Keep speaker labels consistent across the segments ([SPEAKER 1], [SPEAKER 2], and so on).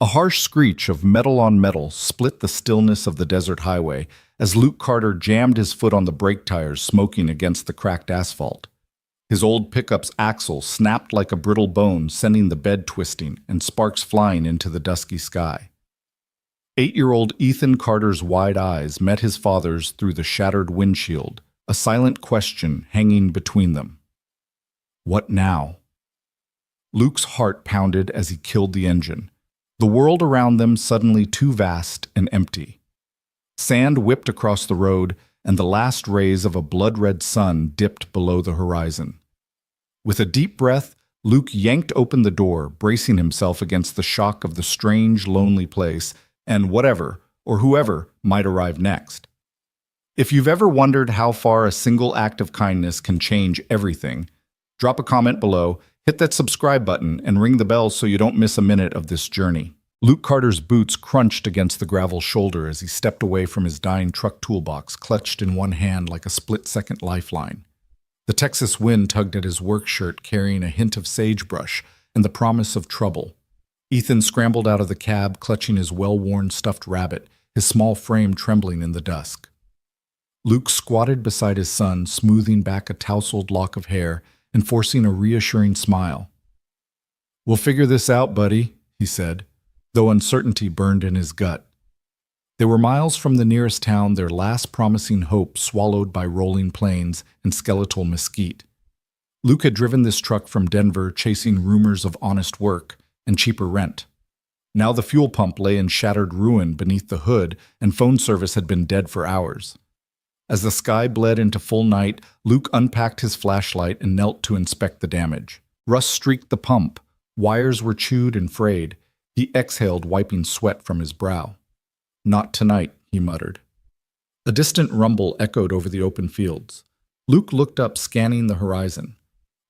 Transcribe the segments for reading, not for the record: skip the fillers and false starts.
[SPEAKER 1] A harsh screech of metal on metal split the stillness of the desert highway as Luke Carter jammed his foot on the brake tires, smoking against the cracked asphalt. His old pickup's axle snapped like a brittle bone, sending the bed twisting and sparks flying into the dusky sky. 8-year-old Ethan Carter's wide eyes met his father's through the shattered windshield, a silent question hanging between them. What now? Luke's heart pounded as he killed the engine, the world around them suddenly too vast and empty. Sand whipped across the road, and the last rays of a blood-red sun dipped below the horizon. With a deep breath, Luke yanked open the door, bracing himself against the shock of the strange, lonely place and whatever, or whoever, might arrive next. If you've ever wondered how far a single act of kindness can change everything, drop a comment below, hit that subscribe button, and ring the bell so you don't miss a minute of this journey. Luke Carter's boots crunched against the gravel shoulder as he stepped away from his dying truck toolbox, clutched in one hand like a split-second lifeline. The Texas wind tugged at his work shirt, carrying a hint of sagebrush and the promise of trouble. Ethan scrambled out of the cab, clutching his well-worn stuffed rabbit, his small frame trembling in the dusk. Luke squatted beside his son, smoothing back a tousled lock of hair and forcing a reassuring smile. "We'll figure this out, buddy," he said, though uncertainty burned in his gut. They were miles from the nearest town, their last promising hope swallowed by rolling plains and skeletal mesquite. Luke had driven this truck from Denver, chasing rumors of honest work and cheaper rent. Now the fuel pump lay in shattered ruin beneath the hood, and phone service had been dead for hours. As the sky bled into full night, Luke unpacked his flashlight and knelt to inspect the damage. Rust streaked the pump. Wires were chewed and frayed. He exhaled, wiping sweat from his brow. "Not tonight," he muttered. A distant rumble echoed over the open fields. Luke looked up, scanning the horizon.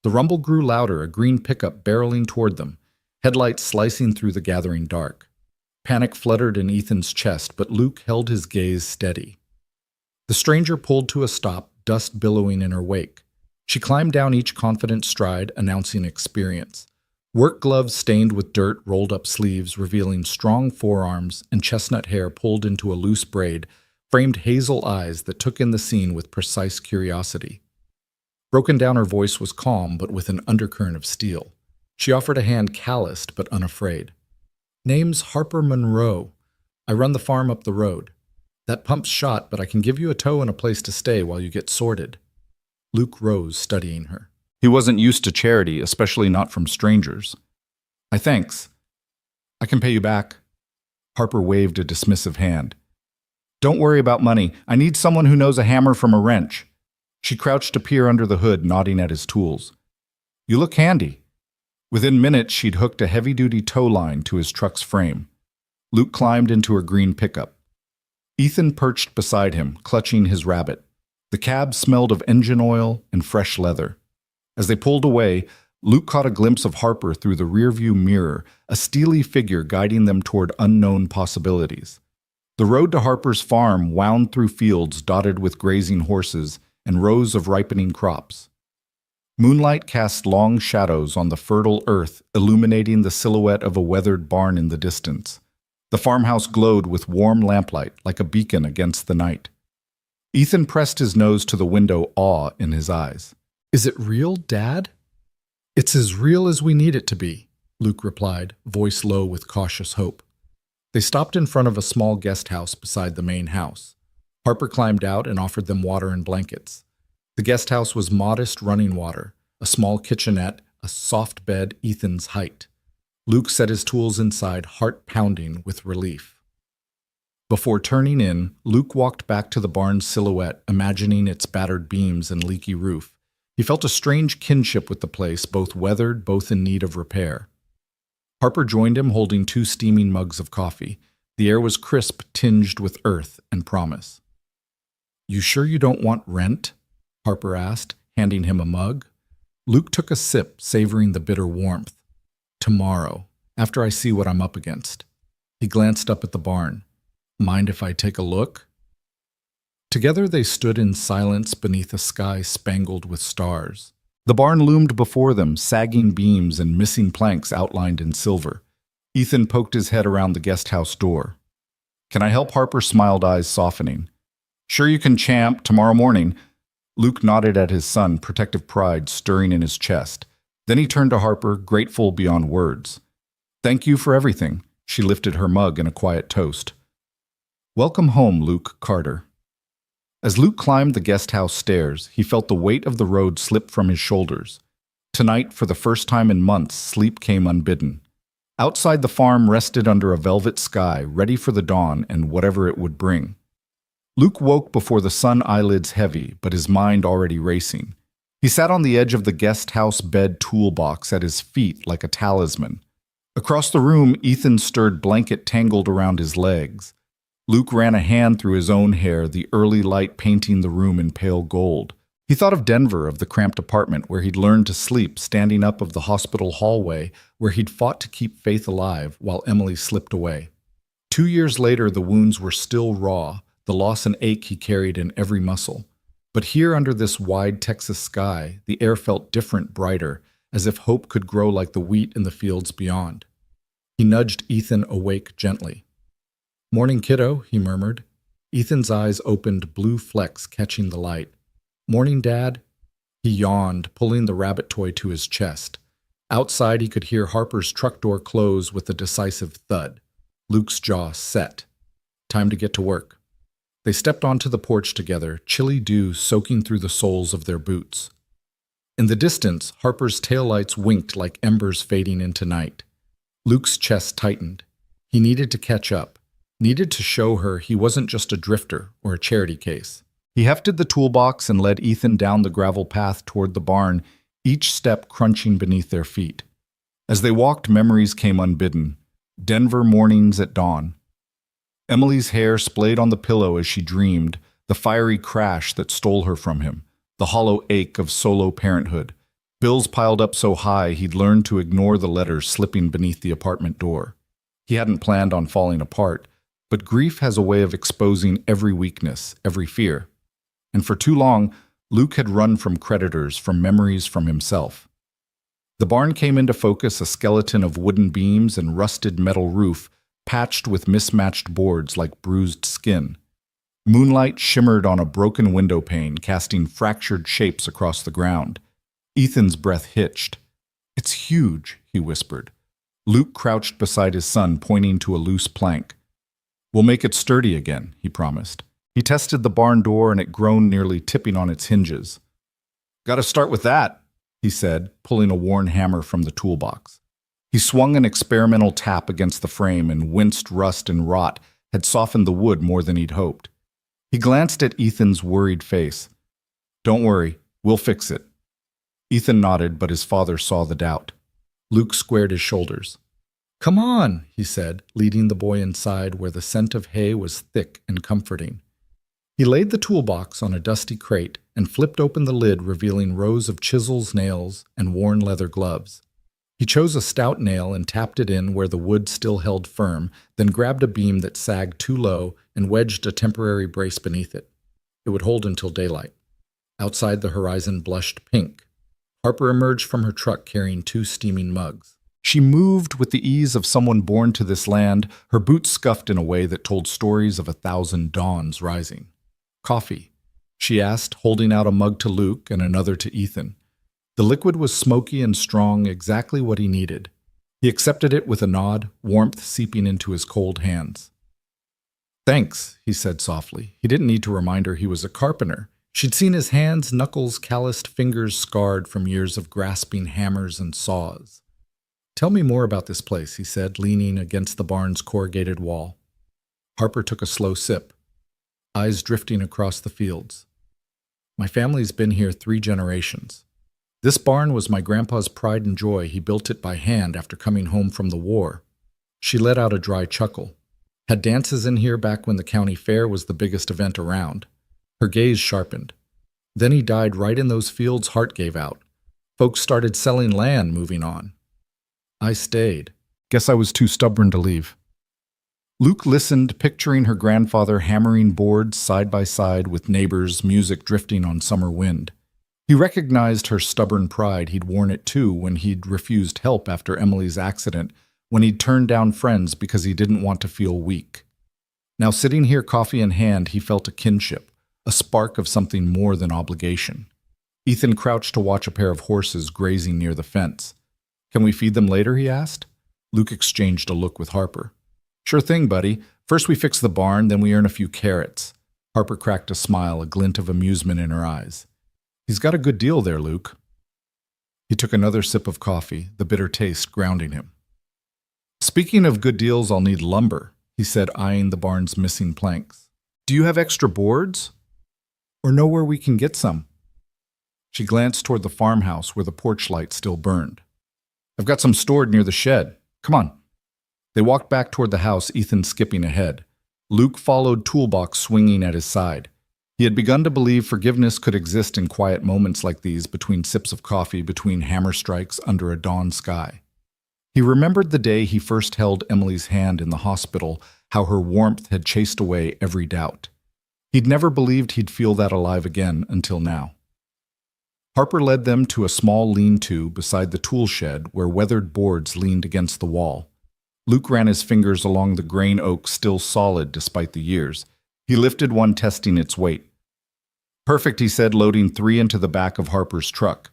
[SPEAKER 1] The rumble grew louder, a green pickup barreling toward them, headlights slicing through the gathering dark. Panic fluttered in Ethan's chest, but Luke held his gaze steady. The stranger pulled to a stop, dust billowing in her wake. She climbed down each confident stride, announcing experience. Work gloves stained with dirt rolled up sleeves, revealing strong forearms, and chestnut hair pulled into a loose braid framed hazel eyes that took in the scene with precise curiosity. Broken down, her voice was calm, but with an undercurrent of steel. She offered a hand, calloused but unafraid. "Name's Harper Monroe. I run the farm up the road. That pump's shot, but I can give you a tow and a place to stay while you get sorted." Luke rose, studying her. He wasn't used to charity, especially not from strangers. Thanks. I can pay you back." Harper waved a dismissive hand. "Don't worry about money. I need someone who knows a hammer from a wrench." She crouched to peer under the hood, nodding at his tools. "You look handy." Within minutes, she'd hooked a heavy-duty tow line to his truck's frame. Luke climbed into her green pickup. Ethan perched beside him, clutching his rabbit. The cab smelled of engine oil and fresh leather. As they pulled away, Luke caught a glimpse of Harper through the rearview mirror, a steely figure guiding them toward unknown possibilities. The road to Harper's farm wound through fields dotted with grazing horses and rows of ripening crops. Moonlight cast long shadows on the fertile earth, illuminating the silhouette of a weathered barn in the distance. The farmhouse glowed with warm lamplight, like a beacon against the night. Ethan pressed his nose to the window, awe in his eyes. "Is it real, Dad?" "It's as real as we need it to be," Luke replied, voice low with cautious hope. They stopped in front of a small guest house beside the main house. Harper climbed out and offered them water and blankets. The guest house was modest running water, a small kitchenette, a soft bed Ethan's height. Luke set his tools inside, heart pounding with relief. Before turning in, Luke walked back to the barn's silhouette, imagining its battered beams and leaky roof. He felt a strange kinship with the place, both weathered, both in need of repair. Harper joined him, holding 2 steaming mugs of coffee. The air was crisp, tinged with earth and promise. "You sure you don't want rent?" Harper asked, handing him a mug. Luke took a sip, savoring the bitter warmth. "Tomorrow, after I see what I'm up against." He glanced up at the barn. "Mind if I take a look?" Together they stood in silence beneath a sky spangled with stars. The barn loomed before them, sagging beams and missing planks outlined in silver. Ethan poked his head around the guest house door. Can I help? Harper smiled, eyes softening. Sure you can, champ, tomorrow morning. Luke nodded at his son, protective pride stirring in his chest. Then he turned to Harper, grateful beyond words. Thank you for everything. She lifted her mug in a quiet toast. Welcome home, Luke Carter. As Luke climbed the guest house stairs, he felt the weight of the road slip from his shoulders. Tonight, for the first time in months, sleep came unbidden. Outside the farm rested under a velvet sky, ready for the dawn and whatever it would bring. Luke woke before the sun, eyelids heavy, but his mind already racing. He sat on the edge of the guest house bed toolbox at his feet like a talisman. Across the room, Ethan stirred blanket tangled around his legs. Luke ran a hand through his own hair, the early light painting the room in pale gold. He thought of Denver, of the cramped apartment where he'd learned to sleep, standing up of the hospital hallway where he'd fought to keep faith alive while Emily slipped away. 2 years later, the wounds were still raw, the loss and ache he carried in every muscle. But here under this wide Texas sky, the air felt different, brighter, as if hope could grow like the wheat in the fields beyond. He nudged Ethan awake gently. Morning, kiddo, he murmured. Ethan's eyes opened, blue flecks catching the light. Morning, Dad? He yawned, pulling the rabbit toy to his chest. Outside, he could hear Harper's truck door close with a decisive thud. Luke's jaw set. Time to get to work. They stepped onto the porch together, chilly dew soaking through the soles of their boots. In the distance, Harper's taillights winked like embers fading into night. Luke's chest tightened. He needed to catch up, needed to show her he wasn't just a drifter or a charity case. He hefted the toolbox and led Ethan down the gravel path toward the barn, each step crunching beneath their feet. As they walked, memories came unbidden. Denver mornings at dawn. Emily's hair splayed on the pillow as she dreamed, the fiery crash that stole her from him, the hollow ache of solo parenthood. Bills piled up so high he'd learned to ignore the letters slipping beneath the apartment door. He hadn't planned on falling apart, but grief has a way of exposing every weakness, every fear. And for too long, Luke had run from creditors, from memories, from himself. The barn came into focus, a skeleton of wooden beams and rusted metal roof, patched with mismatched boards like bruised skin. Moonlight shimmered on a broken window pane, casting fractured shapes across the ground. Ethan's breath hitched. It's huge, he whispered. Luke crouched beside his son, pointing to a loose plank. We'll make it sturdy again, he promised. He tested the barn door and it groaned, nearly tipping on its hinges. Gotta start with that, he said, pulling a worn hammer from the toolbox. He swung an experimental tap against the frame, and winced rust and rot had softened the wood more than he'd hoped. He glanced at Ethan's worried face. Don't worry, we'll fix it. Ethan nodded, but his father saw the doubt. Luke squared his shoulders. Come on, he said, leading the boy inside where the scent of hay was thick and comforting. He laid the toolbox on a dusty crate and flipped open the lid, revealing rows of chisels, nails, and worn leather gloves. He chose a stout nail and tapped it in where the wood still held firm, then grabbed a beam that sagged too low and wedged a temporary brace beneath it. It would hold until daylight. Outside, the horizon blushed pink. Harper emerged from her truck carrying 2 steaming mugs. She moved with the ease of someone born to this land, her boots scuffed in a way that told stories of 1,000 dawns rising. Coffee, she asked, holding out a mug to Luke and another to Ethan. The liquid was smoky and strong, exactly what he needed. He accepted it with a nod, warmth seeping into his cold hands. Thanks, he said softly. He didn't need to remind her he was a carpenter. She'd seen his hands, knuckles, calloused fingers scarred from years of grasping hammers and saws. Tell me more about this place, he said, leaning against the barn's corrugated wall. Harper took a slow sip, eyes drifting across the fields. My family's been here 3 generations. This barn was my grandpa's pride and joy. He built it by hand after coming home from the war. She let out a dry chuckle. Had dances in here back when the county fair was the biggest event around. Her gaze sharpened. Then he died right in those fields. Heart gave out. Folks started selling land, moving on. I stayed. Guess I was too stubborn to leave. Luke listened, picturing her grandfather hammering boards side by side with neighbors, music drifting on summer wind. He recognized her stubborn pride. He'd worn it too when he'd refused help after Emily's accident, when he'd turned down friends because he didn't want to feel weak. Now, sitting here, coffee in hand, he felt a kinship, a spark of something more than obligation. Ethan crouched to watch a pair of horses grazing near the fence. "Can we feed them later?" he asked. Luke exchanged a look with Harper. "Sure thing, buddy. First we fix the barn, then we earn a few carrots." Harper cracked a smile, a glint of amusement in her eyes. "He's got a good deal there, Luke." He took another sip of coffee, the bitter taste grounding him. "Speaking of good deals, I'll need lumber," he said, eyeing the barn's missing planks. "Do you have extra boards? Or know where we can get some?" She glanced toward the farmhouse where the porch light still burned. "I've got some stored near the shed. Come on." They walked back toward the house, Ethan skipping ahead. Luke followed, toolbox swinging at his side. He had begun to believe forgiveness could exist in quiet moments like these, between sips of coffee, between hammer strikes under a dawn sky. He remembered the day he first held Emily's hand in the hospital, how her warmth had chased away every doubt. He'd never believed he'd feel that alive again until now. Harper led them to a small lean-to beside the tool shed where weathered boards leaned against the wall. Luke ran his fingers along the grain oak, still solid despite the years. He lifted one, testing its weight. "Perfect," he said, loading 3 into the back of Harper's truck.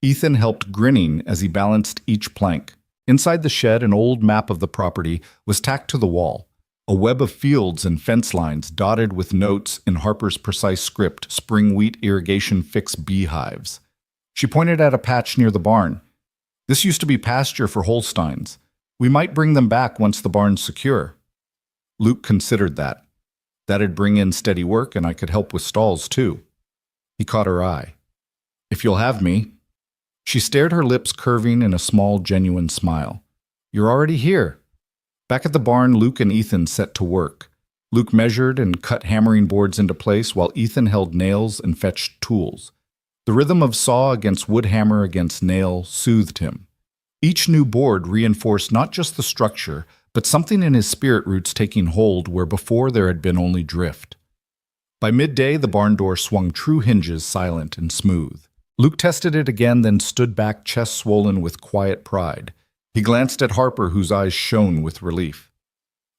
[SPEAKER 1] Ethan helped, grinning as he balanced each plank. Inside the shed, an old map of the property was tacked to the wall, a web of fields and fence lines dotted with notes in Harper's precise script: spring wheat irrigation fix beehives. She pointed at a patch near the barn. "This used to be pasture for Holsteins. We might bring them back once the barn's secure." Luke considered that. That'd bring in steady work, and I could help with stalls too. He caught her eye. "If you'll have me." She stared, her lips curving in a small, genuine smile. "You're already here." Back at the barn, Luke and Ethan set to work. Luke measured and cut hammering boards into place, while Ethan held nails and fetched tools. The rhythm of saw against wood, hammer against nail, soothed him. Each new board reinforced not just the structure, but something in his spirit roots taking hold where before there had been only drift. By midday, the barn door swung true hinges, silent and smooth. Luke tested it again, then stood back, chest swollen with quiet pride. He glanced at Harper, whose eyes shone with relief.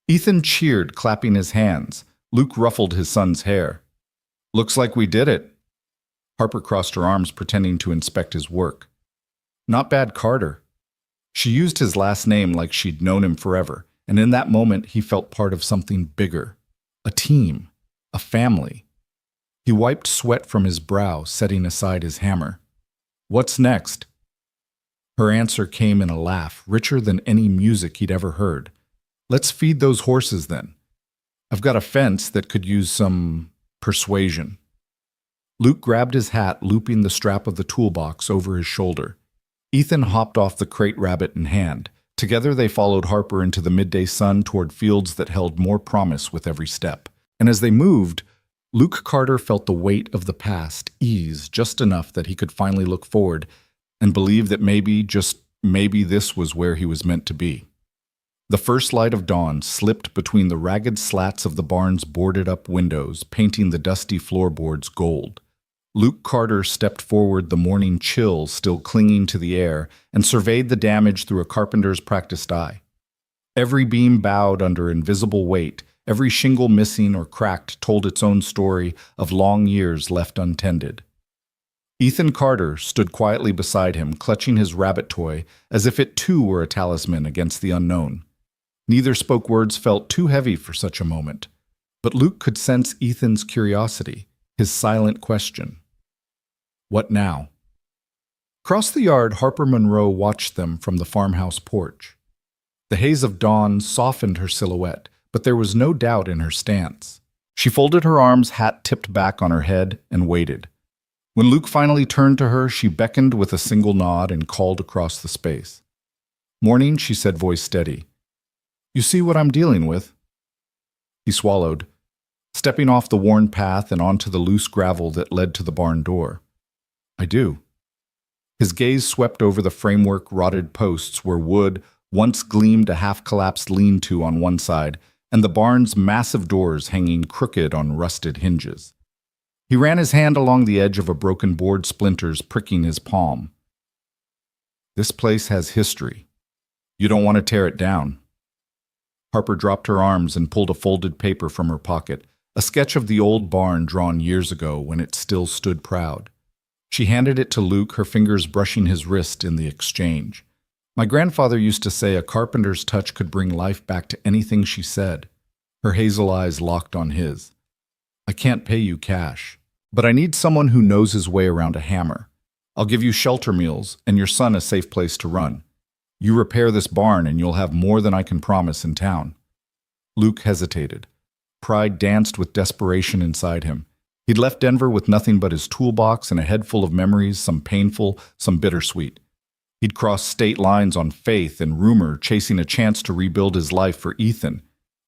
[SPEAKER 1] Ethan cheered, clapping his hands. Luke ruffled his son's hair. "Looks like we did it." Harper crossed her arms, pretending to inspect his work. "Not bad, Carter." She used his last name like she'd known him forever, and in that moment he felt part of something bigger. A team. A family. He wiped sweat from his brow, setting aside his hammer. "What's next?" Her answer came in a laugh, richer than any music he'd ever heard. "Let's feed those horses, then. I've got a fence that could use some persuasion." Luke grabbed his hat, looping the strap of the toolbox over his shoulder. Ethan hopped off the crate, rabbit in hand. Together they followed Harper into the midday sun toward fields that held more promise with every step. And as they moved, Luke Carter felt the weight of the past ease just enough that he could finally look forward and believe that maybe, just maybe, this was where he was meant to be. The first light of dawn slipped between the ragged slats of the barn's boarded-up windows, painting the dusty floorboards gold. Luke Carter stepped forward, the morning chill still clinging to the air, and surveyed the damage through a carpenter's practiced eye. Every beam bowed under invisible weight, every shingle missing or cracked told its own story of long years left untended. Ethan Carter stood quietly beside him, clutching his rabbit toy as if it too were a talisman against the unknown. Neither spoke words felt too heavy for such a moment, but Luke could sense Ethan's curiosity, his silent question. What now? Across the yard, Harper Monroe watched them from the farmhouse porch. The haze of dawn softened her silhouette, but there was no doubt in her stance. She folded her arms, hat tipped back on her head, and waited. When Luke finally turned to her, she beckoned with a single nod and called across the space. "Morning," she said, voice steady. "You see what I'm dealing with?" He swallowed, stepping off the worn path and onto the loose gravel that led to the barn door. "I do." His gaze swept over the framework rotted posts where wood once gleamed, a half-collapsed lean-to on one side, and the barn's massive doors hanging crooked on rusted hinges. He ran his hand along the edge of a broken board, splinters pricking his palm. "This place has history. You don't want to tear it down. Harper dropped her arms and pulled a folded paper from her pocket, a sketch of the old barn drawn years ago when it still stood proud. She handed it to Luke, her fingers brushing his wrist in the exchange. My grandfather used to say a carpenter's touch could bring life back to anything she said. Her hazel eyes locked on his. I can't pay you cash, but I need someone who knows his way around a hammer. I'll give you shelter meals and your son a safe place to run. You repair this barn and you'll have more than I can promise in town. Luke hesitated. Pride danced with desperation inside him. He'd left Denver with nothing but his toolbox and a head full of memories, some painful, some bittersweet. He'd crossed state lines on faith and rumor, chasing a chance to rebuild his life for Ethan.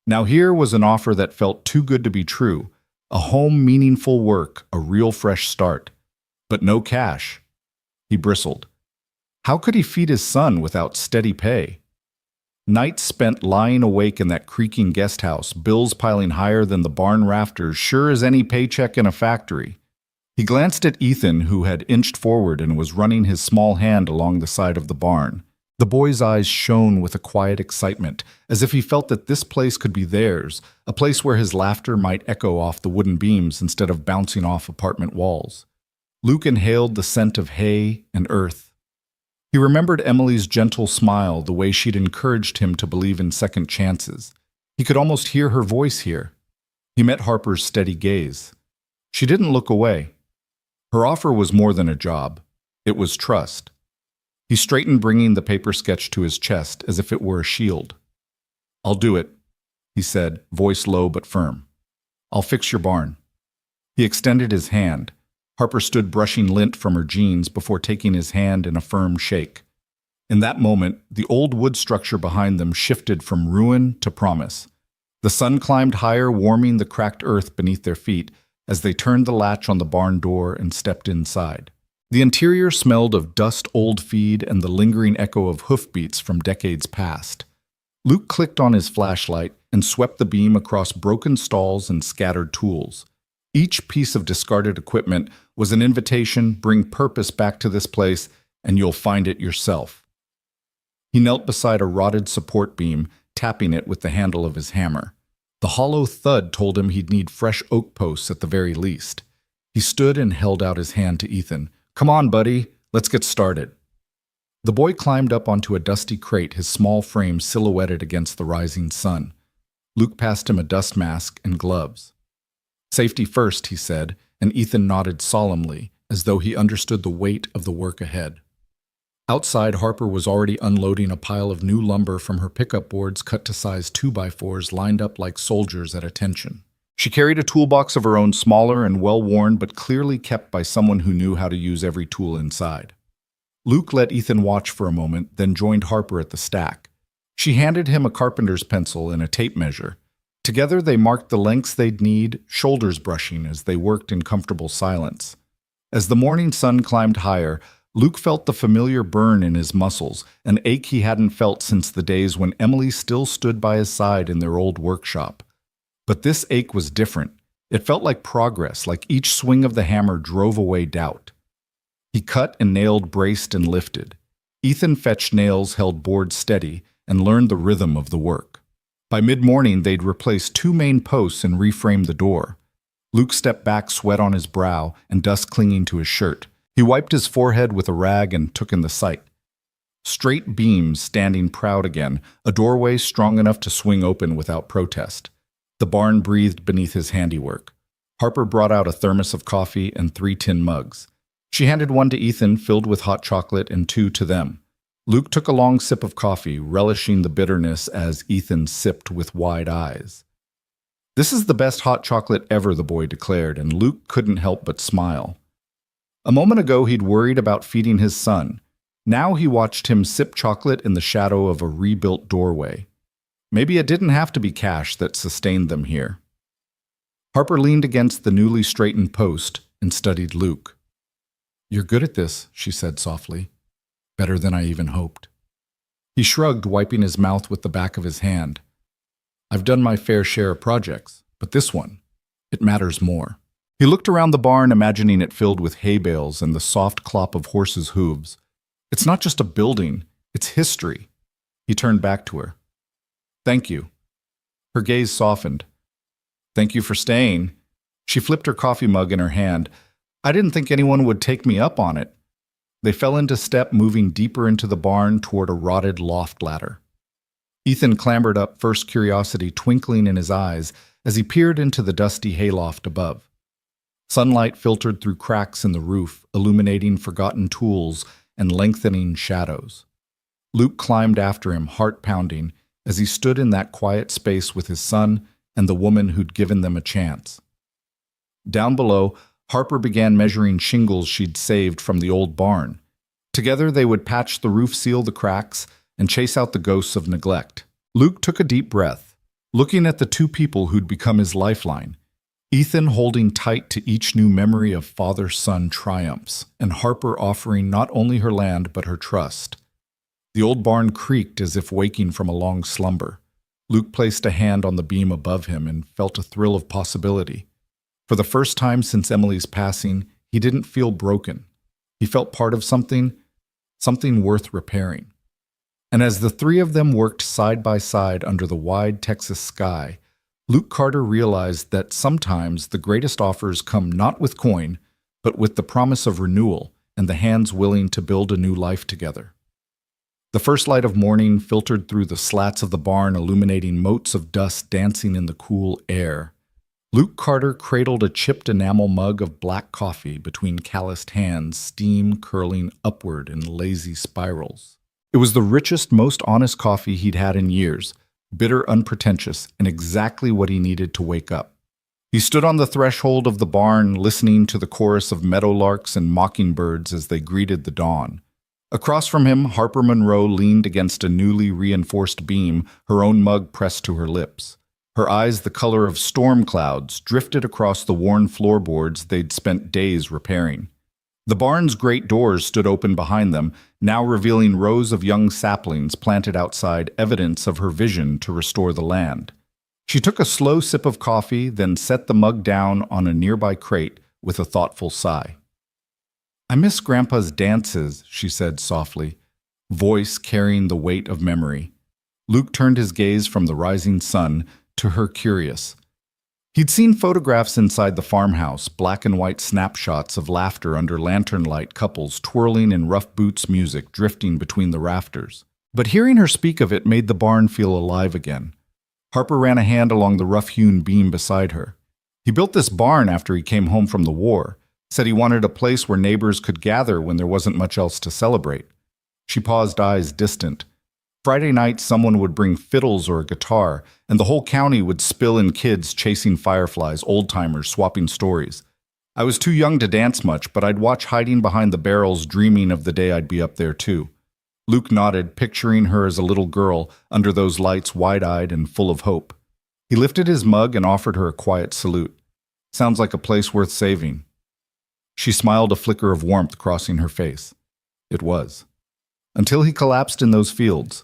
[SPEAKER 1] Now here was an offer that felt too good to be true. A home, meaningful work, a real fresh start. But no cash. He bristled. How could he feed his son without steady pay? Nights spent lying awake in that creaking guest house, bills piling higher than the barn rafters, sure as any paycheck in a factory. He glanced at Ethan, who had inched forward and was running his small hand along the side of the barn. The boy's eyes shone with a quiet excitement, as if he felt that this place could be theirs, a place where his laughter might echo off the wooden beams instead of bouncing off apartment walls. Luke inhaled the scent of hay and earth. He remembered Emily's gentle smile, the way she'd encouraged him to believe in second chances. He could almost hear her voice here. He met Harper's steady gaze. She didn't look away. Her offer was more than a job. It was trust. He straightened, bringing the paper sketch to his chest as if it were a shield. I'll do it, he said, voice low but firm. I'll fix your barn. He extended his hand. Harper stood brushing lint from her jeans before taking his hand in a firm shake. In that moment, the old wood structure behind them shifted from ruin to promise. The sun climbed higher, warming the cracked earth beneath their feet as they turned the latch on the barn door and stepped inside. The interior smelled of dust, old feed, and the lingering echo of hoofbeats from decades past. Luke clicked on his flashlight and swept the beam across broken stalls and scattered tools. Each piece of discarded equipment was an invitation: bring purpose back to this place, and you'll find it yourself. He knelt beside a rotted support beam, tapping it with the handle of his hammer. The hollow thud told him he'd need fresh oak posts at the very least. He stood and held out his hand to Ethan. Come on, buddy, let's get started. The boy climbed up onto a dusty crate, his small frame silhouetted against the rising sun. Luke passed him a dust mask and gloves. Safety first, he said, and Ethan nodded solemnly, as though he understood the weight of the work ahead. Outside, Harper was already unloading a pile of new lumber from her pickup boards cut to size 2x4s lined up like soldiers at attention. She carried a toolbox of her own, smaller and well-worn, but clearly kept by someone who knew how to use every tool inside. Luke let Ethan watch for a moment, then joined Harper at the stack. She handed him a carpenter's pencil and a tape measure. Together they marked the lengths they'd need, shoulders brushing as they worked in comfortable silence. As the morning sun climbed higher, Luke felt the familiar burn in his muscles, an ache he hadn't felt since the days when Emily still stood by his side in their old workshop. But this ache was different. It felt like progress, like each swing of the hammer drove away doubt. He cut and nailed, braced and lifted. Ethan fetched nails, held boards steady, and learned the rhythm of the work. By mid-morning, they'd replaced 2 main posts and reframed the door. Luke stepped back, sweat on his brow and dust clinging to his shirt. He wiped his forehead with a rag and took in the sight. Straight beams standing proud again, a doorway strong enough to swing open without protest. The barn breathed beneath his handiwork. Harper brought out a thermos of coffee and 3 tin mugs. She handed one to Ethan, filled with hot chocolate, and 2 to them. Luke took a long sip of coffee, relishing the bitterness as Ethan sipped with wide eyes. This is the best hot chocolate ever, the boy declared, and Luke couldn't help but smile. A moment ago he'd worried about feeding his son. Now he watched him sip chocolate in the shadow of a rebuilt doorway. Maybe it didn't have to be cash that sustained them here. Harper leaned against the newly straightened post and studied Luke. "You're good at this," she said softly. "Better than I even hoped." He shrugged, wiping his mouth with the back of his hand. "I've done my fair share of projects, but this one, it matters more." He looked around the barn, imagining it filled with hay bales and the soft clop of horses' hooves. It's not just a building, it's history. He turned back to her. Thank you. Her gaze softened. Thank you for staying. She flipped her coffee mug in her hand. I didn't think anyone would take me up on it. They fell into step, moving deeper into the barn toward a rotted loft ladder. Ethan clambered up, first curiosity twinkling in his eyes as he peered into the dusty hayloft above. Sunlight filtered through cracks in the roof, illuminating forgotten tools and lengthening shadows. Luke climbed after him, heart pounding, as he stood in that quiet space with his son and the woman who'd given them a chance. Down below, Harper began measuring shingles she'd saved from the old barn. Together they would patch the roof, seal the cracks, and chase out the ghosts of neglect. Luke took a deep breath, looking at the two people who'd become his lifeline. Ethan holding tight to each new memory of father-son triumphs, and Harper offering not only her land but her trust. The old barn creaked as if waking from a long slumber. Luke placed a hand on the beam above him and felt a thrill of possibility. For the first time since Emily's passing, he didn't feel broken. He felt part of something worth repairing. And as the three of them worked side by side under the wide Texas sky, Luke Carter realized that sometimes the greatest offers come not with coin, but with the promise of renewal and the hands willing to build a new life together. The first light of morning filtered through the slats of the barn, illuminating motes of dust dancing in the cool air. Luke Carter cradled a chipped enamel mug of black coffee between calloused hands, steam curling upward in lazy spirals. It was the richest, most honest coffee he'd had in years, bitter, unpretentious, and exactly what he needed to wake up. He stood on the threshold of the barn, listening to the chorus of meadowlarks and mockingbirds as they greeted the dawn. Across from him, Harper Monroe leaned against a newly reinforced beam, her own mug pressed to her lips. Her eyes, the color of storm clouds, drifted across the worn floorboards they'd spent days repairing. The barn's great doors stood open behind them, now revealing rows of young saplings planted outside, evidence of her vision to restore the land. She took a slow sip of coffee, then set the mug down on a nearby crate with a thoughtful sigh. I miss Grandpa's dances, she said softly, voice carrying the weight of memory. Luke turned his gaze from the rising sun to her, curious. He'd seen photographs inside the farmhouse, black and white snapshots of laughter under lantern light, couples twirling in rough boots, music drifting between the rafters. But hearing her speak of it made the barn feel alive again. Harper ran a hand along the rough-hewn beam beside her. He built this barn after he came home from the war, said he wanted a place where neighbors could gather when there wasn't much else to celebrate. She paused, eyes distant. Friday night, someone would bring fiddles or a guitar, and the whole county would spill in kids chasing fireflies, old-timers swapping stories. I was too young to dance much, but I'd watch hiding behind the barrels, dreaming of the day I'd be up there too. Luke nodded, picturing her as a little girl under those lights, wide-eyed and full of hope. He lifted his mug and offered her a quiet salute. Sounds like a place worth saving. She smiled, a flicker of warmth crossing her face. It was. Until he collapsed in those fields.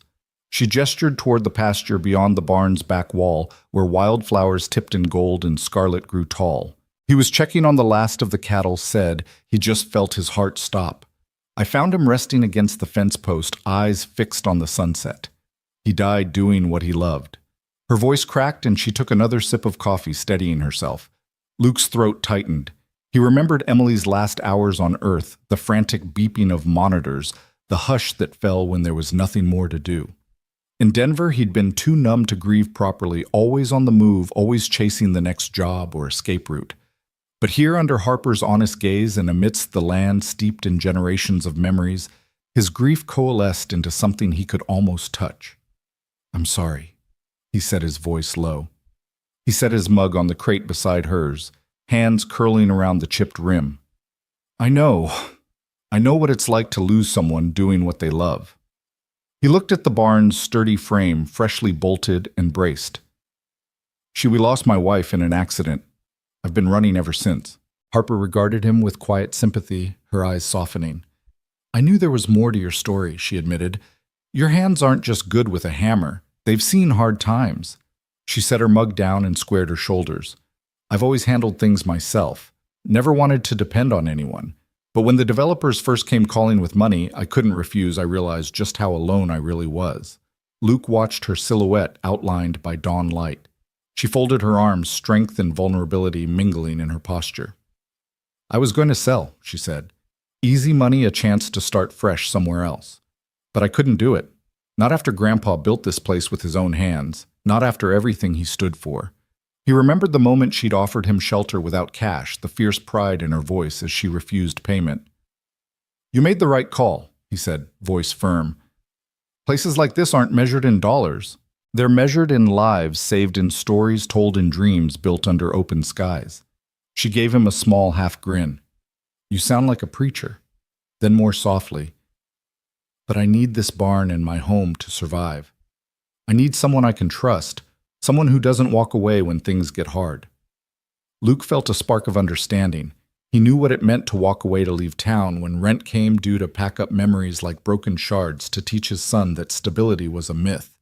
[SPEAKER 1] She gestured toward the pasture beyond the barn's back wall, where wildflowers tipped in gold and scarlet grew tall. He was checking on the last of the cattle, said he just felt his heart stop. I found him resting against the fence post, eyes fixed on the sunset. He died doing what he loved. Her voice cracked and she took another sip of coffee, steadying herself. Luke's throat tightened. He remembered Emily's last hours on Earth, the frantic beeping of monitors, the hush that fell when there was nothing more to do. In Denver, he'd been too numb to grieve properly, always on the move, always chasing the next job or escape route. But here, under Harper's honest gaze and amidst the land steeped in generations of memories, his grief coalesced into something he could almost touch. I'm sorry, he said, his voice low. He set his mug on the crate beside hers, hands curling around the chipped rim. I know what it's like to lose someone doing what they love. He looked at the barn's sturdy frame, freshly bolted and braced. We lost my wife in an accident. I've been running ever since. Harper regarded him with quiet sympathy, her eyes softening. I knew there was more to your story, she admitted. Your hands aren't just good with a hammer. They've seen hard times. She set her mug down and squared her shoulders. I've always handled things myself. Never wanted to depend on anyone. But when the developers first came calling with money, I couldn't refuse. I realized just how alone I really was. Luke watched her silhouette outlined by dawn light. She folded her arms, strength and vulnerability mingling in her posture. "I was going to sell," she said. "Easy money, a chance to start fresh somewhere else. But I couldn't do it. Not after Grandpa built this place with his own hands. Not after everything he stood for." He remembered the moment she'd offered him shelter without cash, the fierce pride in her voice as she refused payment. "You made the right call," he said, voice firm. "Places like this aren't measured in dollars. They're measured in lives saved in stories told in dreams built under open skies." She gave him a small half grin. "You sound like a preacher." Then more softly, "But I need this barn and my home to survive. I need someone I can trust, someone who doesn't walk away when things get hard." Luke felt a spark of understanding. He knew what it meant to walk away to leave town when rent came due to pack up memories like broken shards to teach his son that stability was a myth.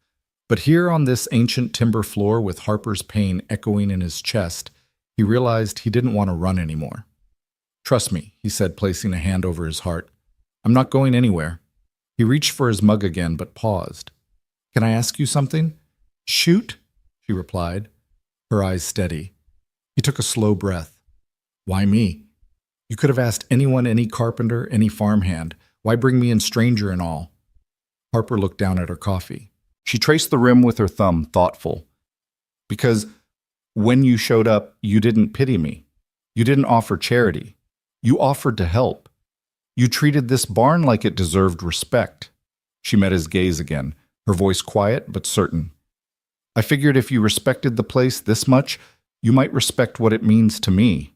[SPEAKER 1] But here on this ancient timber floor with Harper's pain echoing in his chest, he realized he didn't want to run anymore. "Trust me," he said, placing a hand over his heart. "I'm not going anywhere." He reached for his mug again, but paused. "Can I ask you something?" "Shoot," she replied, her eyes steady. He took a slow breath. "Why me? You could have asked anyone, any carpenter, any farmhand. Why bring me in stranger and all?" Harper looked down at her coffee. She traced the rim with her thumb, thoughtful. "Because when you showed up, you didn't pity me. You didn't offer charity. You offered to help. You treated this barn like it deserved respect." She met his gaze again, her voice quiet but certain. "I figured if you respected the place this much, you might respect what it means to me."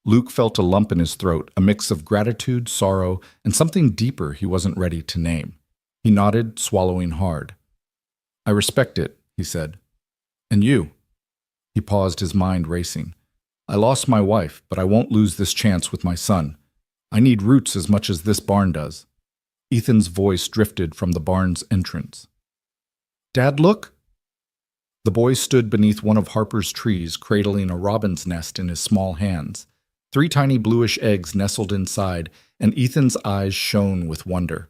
[SPEAKER 1] Luke felt a lump in his throat, a mix of gratitude, sorrow, and something deeper he wasn't ready to name. He nodded, swallowing hard. "I respect it," he said. "And you?" He paused, his mind racing. "I lost my wife, but I won't lose this chance with my son. I need roots as much as this barn does." Ethan's voice drifted from the barn's entrance. "Dad, look!" The boy stood beneath one of Harper's trees, cradling a robin's nest in his small hands. 3 tiny bluish eggs nestled inside, and Ethan's eyes shone with wonder.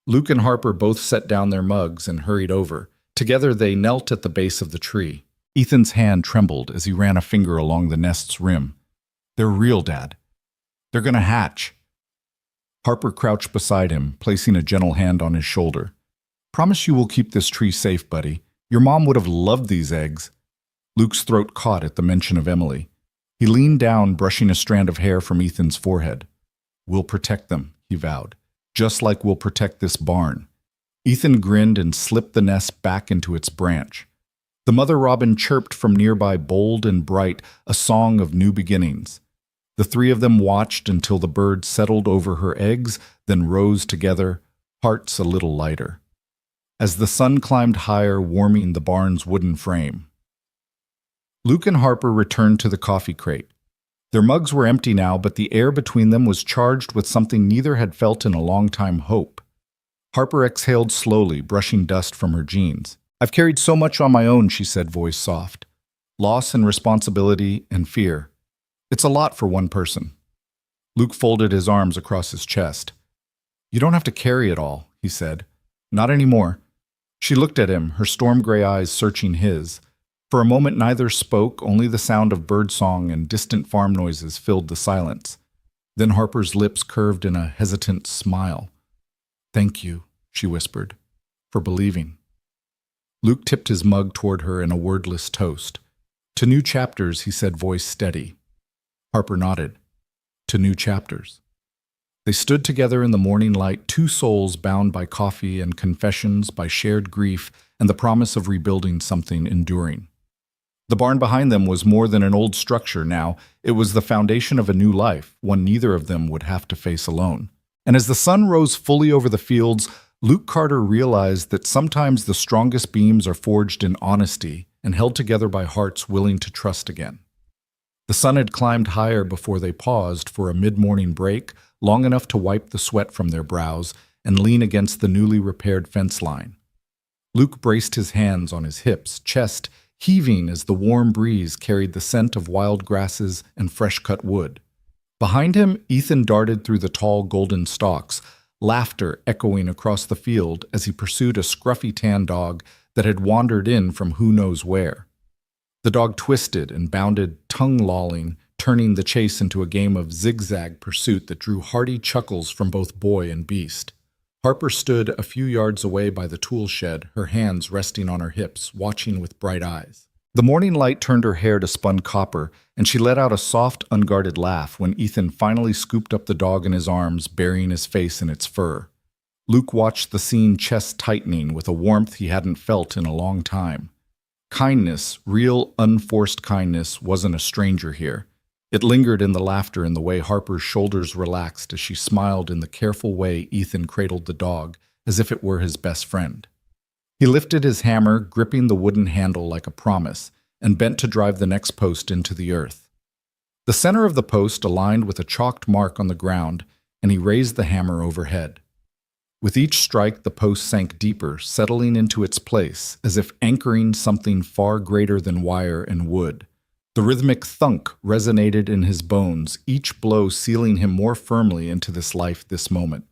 [SPEAKER 1] Luke and Harper both set down their mugs and hurried over. Together they knelt at the base of the tree. Ethan's hand trembled as he ran a finger along the nest's rim. "They're real, Dad. They're gonna hatch." Harper crouched beside him, placing a gentle hand on his shoulder. "Promise you will keep this tree safe, buddy. Your mom would have loved these eggs." Luke's throat caught at the mention of Emily. He leaned down, brushing a strand of hair from Ethan's forehead. "We'll protect them," he vowed, "just like we'll protect this barn." Ethan grinned and slipped the nest back into its branch. The mother robin chirped from nearby, bold and bright, a song of new beginnings. The 3 of them watched until the bird settled over her eggs, then rose together, hearts a little lighter, as the sun climbed higher, warming the barn's wooden frame. Luke and Harper returned to the coffee crate. Their mugs were empty now, but the air between them was charged with something neither had felt in a long time: hope. Harper exhaled slowly, brushing dust from her jeans. "I've carried so much on my own," she said, voice soft. "Loss and responsibility and fear. It's a lot for one person." Luke folded his arms across his chest. "You don't have to carry it all," he said. "Not anymore." She looked at him, her storm-gray eyes searching his. For a moment neither spoke, only the sound of birdsong and distant farm noises filled the silence. Then Harper's lips curved in a hesitant smile. "Thank you," she whispered, "for believing." Luke tipped his mug toward her in a wordless toast. "To new chapters," he said, voice steady. Harper nodded. "To new chapters." They stood together in the morning light, 2 souls bound by coffee and confessions, by shared grief, and the promise of rebuilding something enduring. The barn behind them was more than an old structure now. It was the foundation of a new life, one neither of them would have to face alone. And as the sun rose fully over the fields, Luke Carter realized that sometimes the strongest beams are forged in honesty and held together by hearts willing to trust again. The sun had climbed higher before they paused for a mid-morning break, long enough to wipe the sweat from their brows and lean against the newly repaired fence line. Luke braced his hands on his hips, chest heaving as the warm breeze carried the scent of wild grasses and fresh-cut wood. Behind him, Ethan darted through the tall golden stalks, laughter echoing across the field as he pursued a scruffy tan dog that had wandered in from who knows where. The dog twisted and bounded, tongue-lolling, turning the chase into a game of zigzag pursuit that drew hearty chuckles from both boy and beast. Harper stood a few yards away by the tool shed, her hands resting on her hips, watching with bright eyes. The morning light turned her hair to spun copper, and she let out a soft, unguarded laugh when Ethan finally scooped up the dog in his arms, burying his face in its fur. Luke watched the scene, chest tightening with a warmth he hadn't felt in a long time. Kindness, real, unforced kindness, wasn't a stranger here. It lingered in the laughter and the way Harper's shoulders relaxed as she smiled in the careful way Ethan cradled the dog, as if it were his best friend. He lifted his hammer, gripping the wooden handle like a promise, and bent to drive the next post into the earth. The center of the post aligned with a chalked mark on the ground, and he raised the hammer overhead. With each strike, the post sank deeper, settling into its place, as if anchoring something far greater than wire and wood. The rhythmic thunk resonated in his bones, each blow sealing him more firmly into this life, this moment.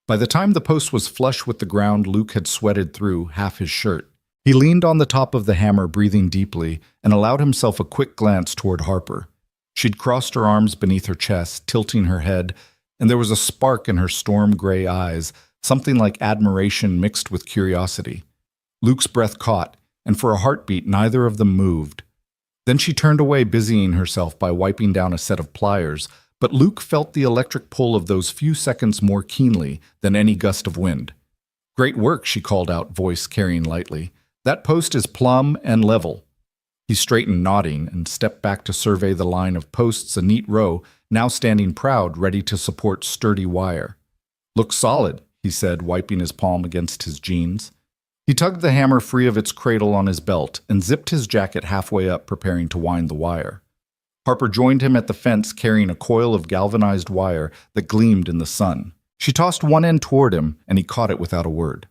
[SPEAKER 1] By the time the post was flush with the ground, Luke had sweated through half his shirt. He leaned on the top of the hammer, breathing deeply, and allowed himself a quick glance toward Harper. She'd crossed her arms beneath her chest, tilting her head, and there was a spark in her storm-gray eyes, something like admiration mixed with curiosity. Luke's breath caught, and for a heartbeat neither of them moved. Then she turned away, busying herself by wiping down a set of pliers, but Luke felt the electric pull of those few seconds more keenly than any gust of wind. "Great work," she called out, voice carrying lightly. "That post is plumb and level." He straightened, nodding, and stepped back to survey the line of posts, a neat row, now standing proud, ready to support sturdy wire. "Looks solid," he said, wiping his palm against his jeans. He tugged the hammer free of its cradle on his belt and zipped his jacket halfway up, preparing to wind the wire. Harper joined him at the fence, carrying a coil of galvanized wire that gleamed in the sun. She tossed one end toward him, and he caught it without a word.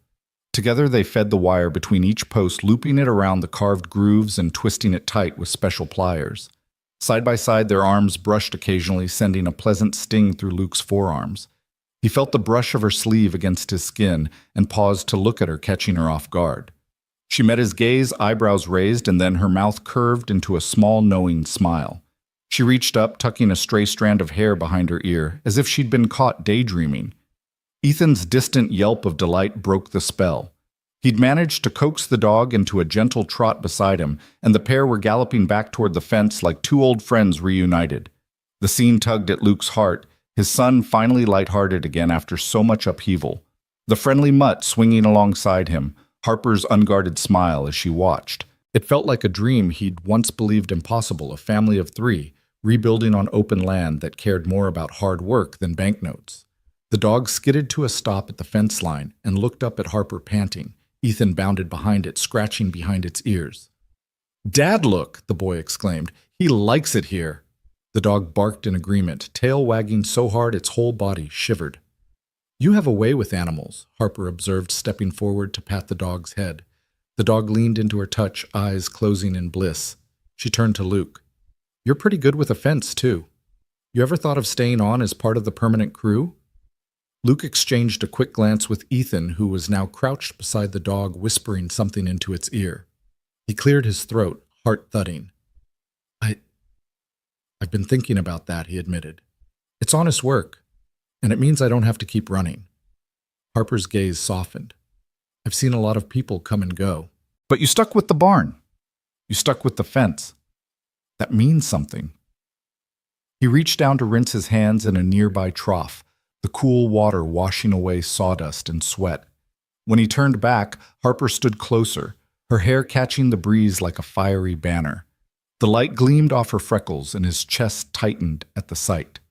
[SPEAKER 1] Together they fed the wire between each post, looping it around the carved grooves and twisting it tight with special pliers. Side by side, their arms brushed occasionally, sending a pleasant sting through Luke's forearms. He felt the brush of her sleeve against his skin and paused to look at her, catching her off guard. She met his gaze, eyebrows raised, and then her mouth curved into a small, knowing smile. She reached up, tucking a stray strand of hair behind her ear, as if she'd been caught daydreaming. Ethan's distant yelp of delight broke the spell. He'd managed to coax the dog into a gentle trot beside him, and the pair were galloping back toward the fence like two old friends reunited. The scene tugged at Luke's heart, his son finally lighthearted again after so much upheaval. The friendly mutt swinging alongside him, Harper's unguarded smile as she watched. It felt like a dream he'd once believed impossible, a family of three, rebuilding on open land that cared more about hard work than banknotes. The dog skidded to a stop at the fence line and looked up at Harper, panting. Ethan bounded behind it, scratching behind its ears. "Dad, look!" the boy exclaimed. "He likes it here." The dog barked in agreement, tail wagging so hard its whole body shivered. "You have a way with animals," Harper observed, stepping forward to pat the dog's head. The dog leaned into her touch, eyes closing in bliss. She turned to Luke. "You're pretty good with a fence, too. You ever thought of staying on as part of the permanent crew?" Luke exchanged a quick glance with Ethan, who was now crouched beside the dog, whispering something into its ear. He cleared his throat, heart thudding. I've been thinking about that," he admitted. "It's honest work, and it means I don't have to keep running." Harper's gaze softened. "I've seen a lot of people come and go." "But you stuck with the barn. You stuck with the fence. That means something." He reached down to rinse his hands in a nearby trough, the cool water washing away sawdust and sweat. When he turned back, Harper stood closer, her hair catching the breeze like a fiery banner. The light gleamed off her freckles, and his chest tightened at the sight.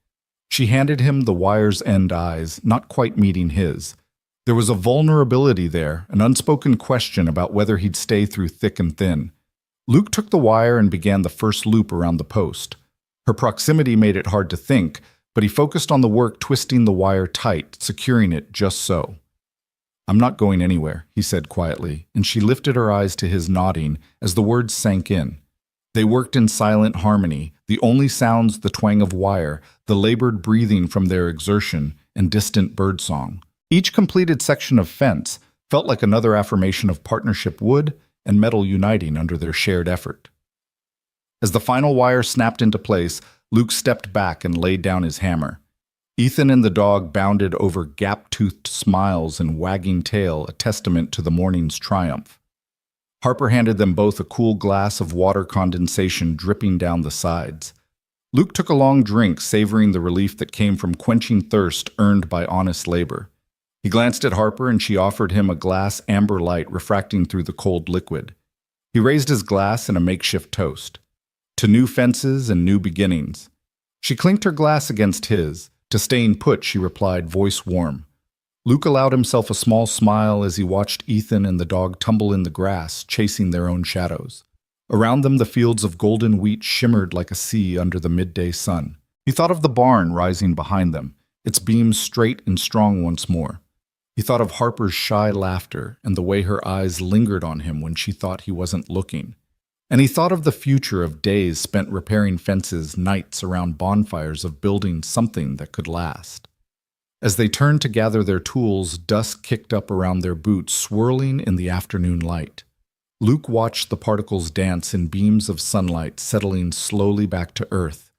[SPEAKER 1] She handed him the wire's end, eyes not quite meeting his. There was a vulnerability there, an unspoken question about whether he'd stay through thick and thin. Luke took the wire and began the first loop around the post. Her proximity made it hard to think, but he focused on the work, twisting the wire tight, securing it just so. "I'm not going anywhere," he said quietly, and she lifted her eyes to his, nodding as the words sank in. They worked in silent harmony, the only sounds the twang of wire, the labored breathing from their exertion, and distant birdsong. Each completed section of fence felt like another affirmation of partnership, wood and metal uniting under their shared effort. As the final wire snapped into place, Luke stepped back and laid down his hammer. Ethan and the dog bounded over gap-toothed smiles and wagging tail, a testament to the morning's triumph. Harper handed them both a cool glass of water condensation dripping down the sides. Luke took a long drink, savoring the relief that came from quenching thirst earned by honest labor. He glanced at Harper and she offered him a glass amber light refracting through the cold liquid. He raised his glass in a makeshift toast. To new fences and new beginnings. She clinked her glass against his. To staying put, she replied, voice warm. Luke allowed himself a small smile as he watched Ethan and the dog tumble in the grass, chasing their own shadows. Around them, the fields of golden wheat shimmered like a sea under the midday sun. He thought of the barn rising behind them, its beams straight and strong once more. He thought of Harper's shy laughter and the way her eyes lingered on him when she thought he wasn't looking. And he thought of the future of days spent repairing fences, nights around bonfires of building something that could last. As they turned to gather their tools, dust kicked up around their boots, swirling in the afternoon light. Luke watched the particles dance in beams of sunlight, settling slowly back to earth.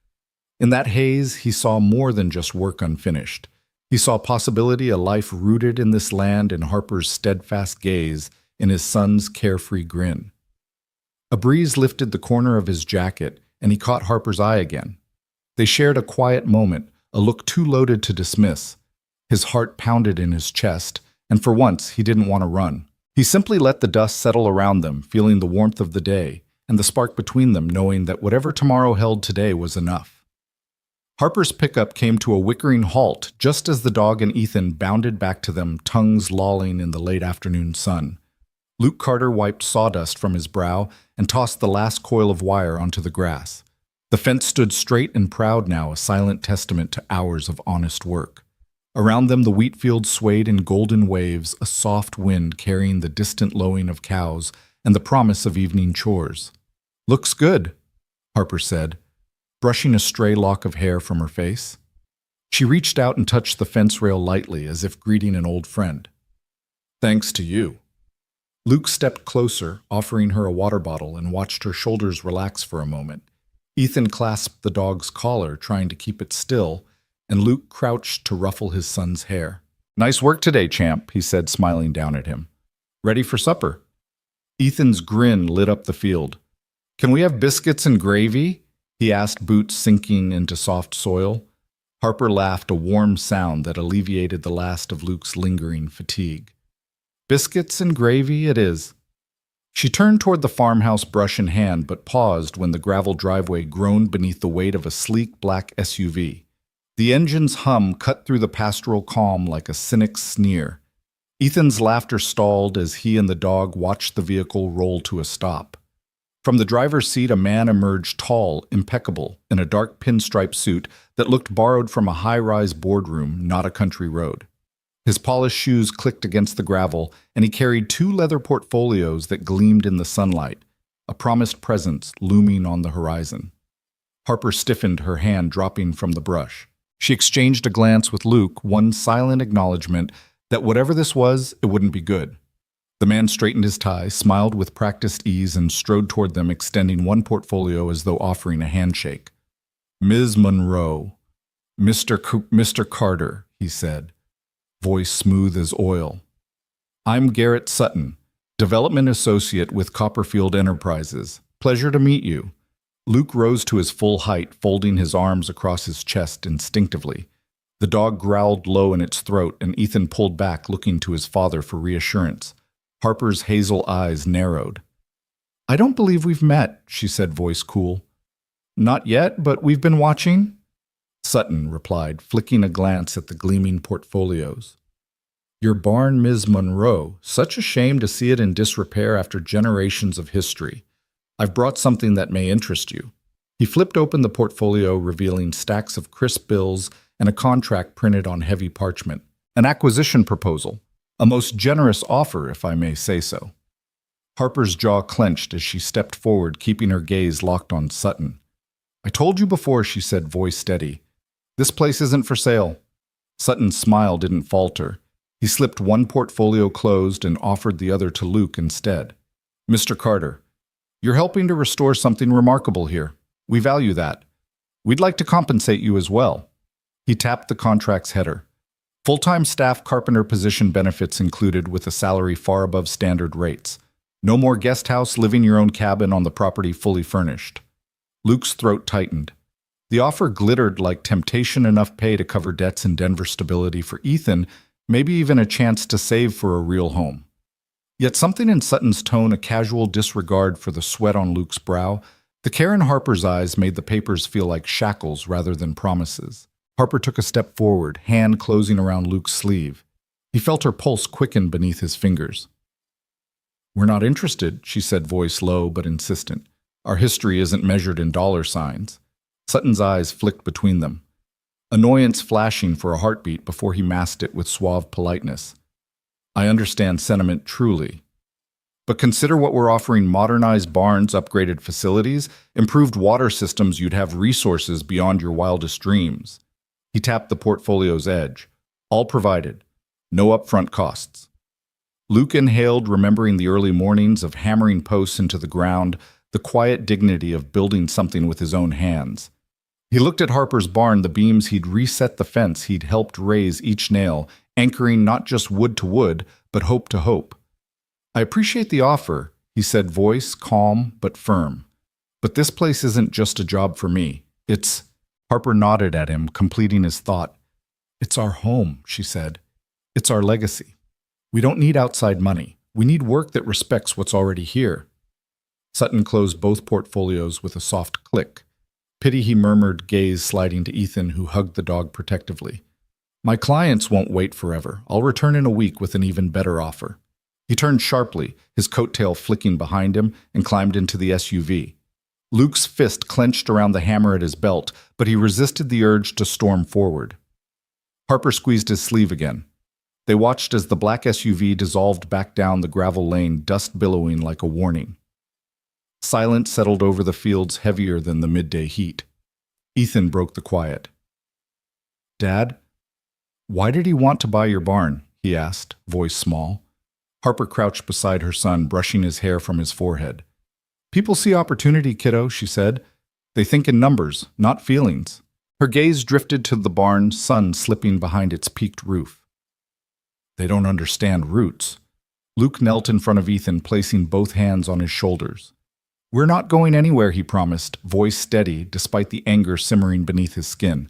[SPEAKER 1] In that haze, he saw more than just work unfinished. He saw possibility, a life rooted in this land, in Harper's steadfast gaze, in his son's carefree grin. A breeze lifted the corner of his jacket, and he caught Harper's eye again. They shared a quiet moment, a look too loaded to dismiss. His heart pounded in his chest, and for once he didn't want to run. He simply let the dust settle around them, feeling the warmth of the day, and the spark between them, knowing that whatever tomorrow held today was enough. Harper's pickup came to a whickering halt just as the dog and Ethan bounded back to them, tongues lolling in the late afternoon sun. Luke Carter wiped sawdust from his brow and tossed the last coil of wire onto the grass. The fence stood straight and proud now, a silent testament to hours of honest work. Around them the wheat fields swayed in golden waves, a soft wind carrying the distant lowing of cows and the promise of evening chores. "Looks good," Harper said, brushing a stray lock of hair from her face. She reached out and touched the fence rail lightly, as if greeting an old friend. "Thanks to you." Luke stepped closer, offering her a water bottle, and watched her shoulders relax for a moment. Ethan clasped the dog's collar, trying to keep it still, and Luke crouched to ruffle his son's hair. "Nice work today, champ," he said, smiling down at him. "Ready for supper?" Ethan's grin lit up the field. "Can we have biscuits and gravy?" he asked, boots sinking into soft soil. Harper laughed, a warm sound that alleviated the last of Luke's lingering fatigue. "Biscuits and gravy it is." She turned toward the farmhouse, brush in hand, but paused when the gravel driveway groaned beneath the weight of a sleek black SUV. The engine's hum cut through the pastoral calm like a cynic's sneer. Ethan's laughter stalled as he and the dog watched the vehicle roll to a stop. From the driver's seat, a man emerged, tall, impeccable, in a dark pinstripe suit that looked borrowed from a high-rise boardroom, not a country road. His polished shoes clicked against the gravel, and he carried 2 leather portfolios that gleamed in the sunlight, a promised presence looming on the horizon. Harper stiffened, her hand dropping from the brush. She exchanged a glance with Luke, one silent acknowledgement that whatever this was, it wouldn't be good. The man straightened his tie, smiled with practiced ease, and strode toward them, extending one portfolio as though offering a handshake. "Ms. Monroe, Mr. Carter," he said, voice smooth as oil. "I'm Garrett Sutton, Development Associate with Copperfield Enterprises. Pleasure to meet you." Luke rose to his full height, folding his arms across his chest instinctively. The dog growled low in its throat, and Ethan pulled back, looking to his father for reassurance. Harper's hazel eyes narrowed. "I don't believe we've met," she said, voice cool. "Not yet, but we've been watching," Sutton replied, flicking a glance at the gleaming portfolios. "Your barn, Ms. Monroe. Such a shame to see it in disrepair after generations of history. I've brought something that may interest you." He flipped open the portfolio, revealing stacks of crisp bills and a contract printed on heavy parchment. An acquisition proposal. A most generous offer, if I may say so. Harper's jaw clenched as she stepped forward, keeping her gaze locked on Sutton. "I told you before," she said, voice steady. "This place isn't for sale." Sutton's smile didn't falter. He slipped one portfolio closed and offered the other to Luke instead. "Mr. Carter, you're helping to restore something remarkable here. We value that. We'd like to compensate you as well." He tapped the contract's header. Full-time staff carpenter position benefits included with a salary far above standard rates. No more guest house, living your own cabin on the property fully furnished. Luke's throat tightened. The offer glittered like temptation, enough pay to cover debts and Denver stability for Ethan, maybe even a chance to save for a real home. Yet something in Sutton's tone, a casual disregard for the sweat on Luke's brow, the care in Harper's eyes made the papers feel like shackles rather than promises. Harper took a step forward, hand closing around Luke's sleeve. He felt her pulse quicken beneath his fingers. "We're not interested," she said, voice low but insistent. "Our history isn't measured in dollar signs." Sutton's eyes flicked between them, annoyance flashing for a heartbeat before he masked it with suave politeness. "I understand sentiment truly. But consider what we're offering: modernized barns, upgraded facilities, improved water systems. You'd have resources beyond your wildest dreams." He tapped the portfolio's edge. "All provided. No upfront costs." Luke inhaled, remembering the early mornings of hammering posts into the ground, the quiet dignity of building something with his own hands. He looked at Harper's barn, the beams he'd reset, the fence he'd helped raise each nail, anchoring not just wood to wood, but hope to hope. "I appreciate the offer," he said, voice calm but firm. "But this place isn't just a job for me. It's—" Harper nodded at him, completing his thought. "It's our home," she said. "It's our legacy. We don't need outside money. We need work that respects what's already here." Sutton closed both portfolios with a soft click. "Pity," he murmured, gaze sliding to Ethan, who hugged the dog protectively. "My clients won't wait forever. I'll return in a week with an even better offer." He turned sharply, his coat tail flicking behind him, and climbed into the SUV. Luke's fist clenched around the hammer at his belt, but he resisted the urge to storm forward. Harper squeezed his sleeve again. They watched as the black SUV dissolved back down the gravel lane, dust billowing like a warning. Silence settled over the fields, heavier than the midday heat. Ethan broke the quiet. "Dad, why did he want to buy your barn?" he asked, voice small. Harper crouched beside her son, brushing his hair from his forehead. "People see opportunity, kiddo," she said. "They think in numbers, not feelings." Her gaze drifted to the barn, sun slipping behind its peaked roof. "They don't understand roots." Luke knelt in front of Ethan, placing both hands on his shoulders. "We're not going anywhere," he promised, voice steady despite the anger simmering beneath his skin.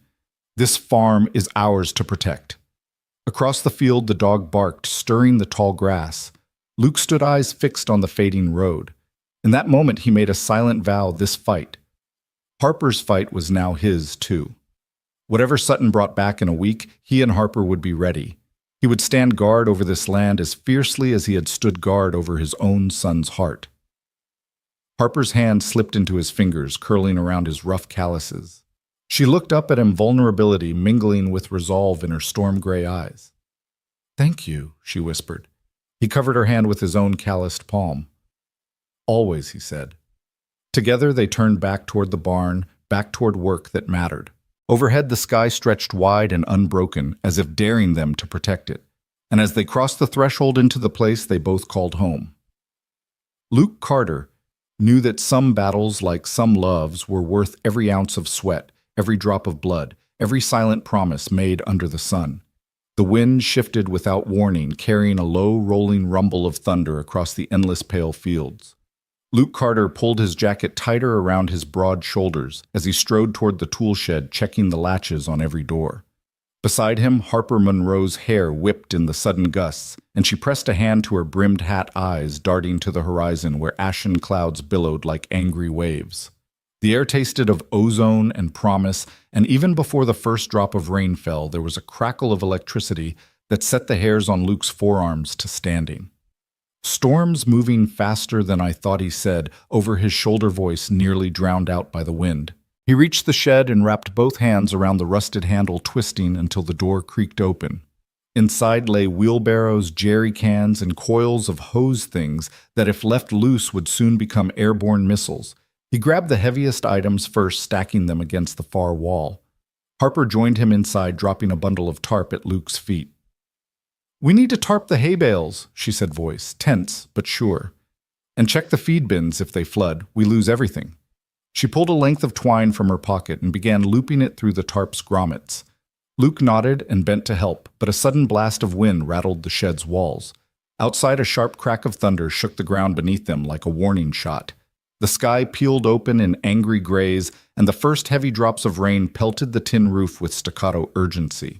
[SPEAKER 1] "This farm is ours to protect." Across the field, the dog barked, stirring the tall grass. Luke stood, eyes fixed on the fading road. In that moment, he made a silent vow: this fight. Harper's fight was now his, too. Whatever Sutton brought back in a week, he and Harper would be ready. He would stand guard over this land as fiercely as he had stood guard over his own son's heart. Harper's hand slipped into his fingers, curling around his rough calluses. She looked up at him, vulnerability mingling with resolve in her storm-gray eyes. "Thank you," she whispered. He covered her hand with his own calloused palm. "Always," he said. Together they turned back toward the barn, back toward work that mattered. Overhead the sky stretched wide and unbroken, as if daring them to protect it. And as they crossed the threshold into the place they both called home. Luke Carter knew that some battles, like some loves, were worth every ounce of sweat, every drop of blood, every silent promise made under the sun. The wind shifted without warning, carrying a low, rolling rumble of thunder across the endless pale fields. Luke Carter pulled his jacket tighter around his broad shoulders as he strode toward the tool shed, checking the latches on every door. Beside him, Harper Monroe's hair whipped in the sudden gusts, and she pressed a hand to her brimmed hat, eyes darting to the horizon where ashen clouds billowed like angry waves. The air tasted of ozone and promise, and even before the first drop of rain fell, there was a crackle of electricity that set the hairs on Luke's forearms to standing. "Storms moving faster than I thought," he said, over his shoulder, voice nearly drowned out by the wind. He reached the shed and wrapped both hands around the rusted handle, twisting until the door creaked open. Inside lay wheelbarrows, jerry cans, and coils of hose things that, if left loose, would soon become airborne missiles. He grabbed the heaviest items first, stacking them against the far wall. Harper joined him inside, dropping a bundle of tarp at Luke's feet. We need to tarp the hay bales, she said, voice tense but sure. And check the feed bins if they flood. We lose everything. She pulled a length of twine from her pocket and began looping it through the tarp's grommets. Luke nodded and bent to help, but a sudden blast of wind rattled the shed's walls. Outside, a sharp crack of thunder shook the ground beneath them like a warning shot. The sky peeled open in angry grays, and the first heavy drops of rain pelted the tin roof with staccato urgency.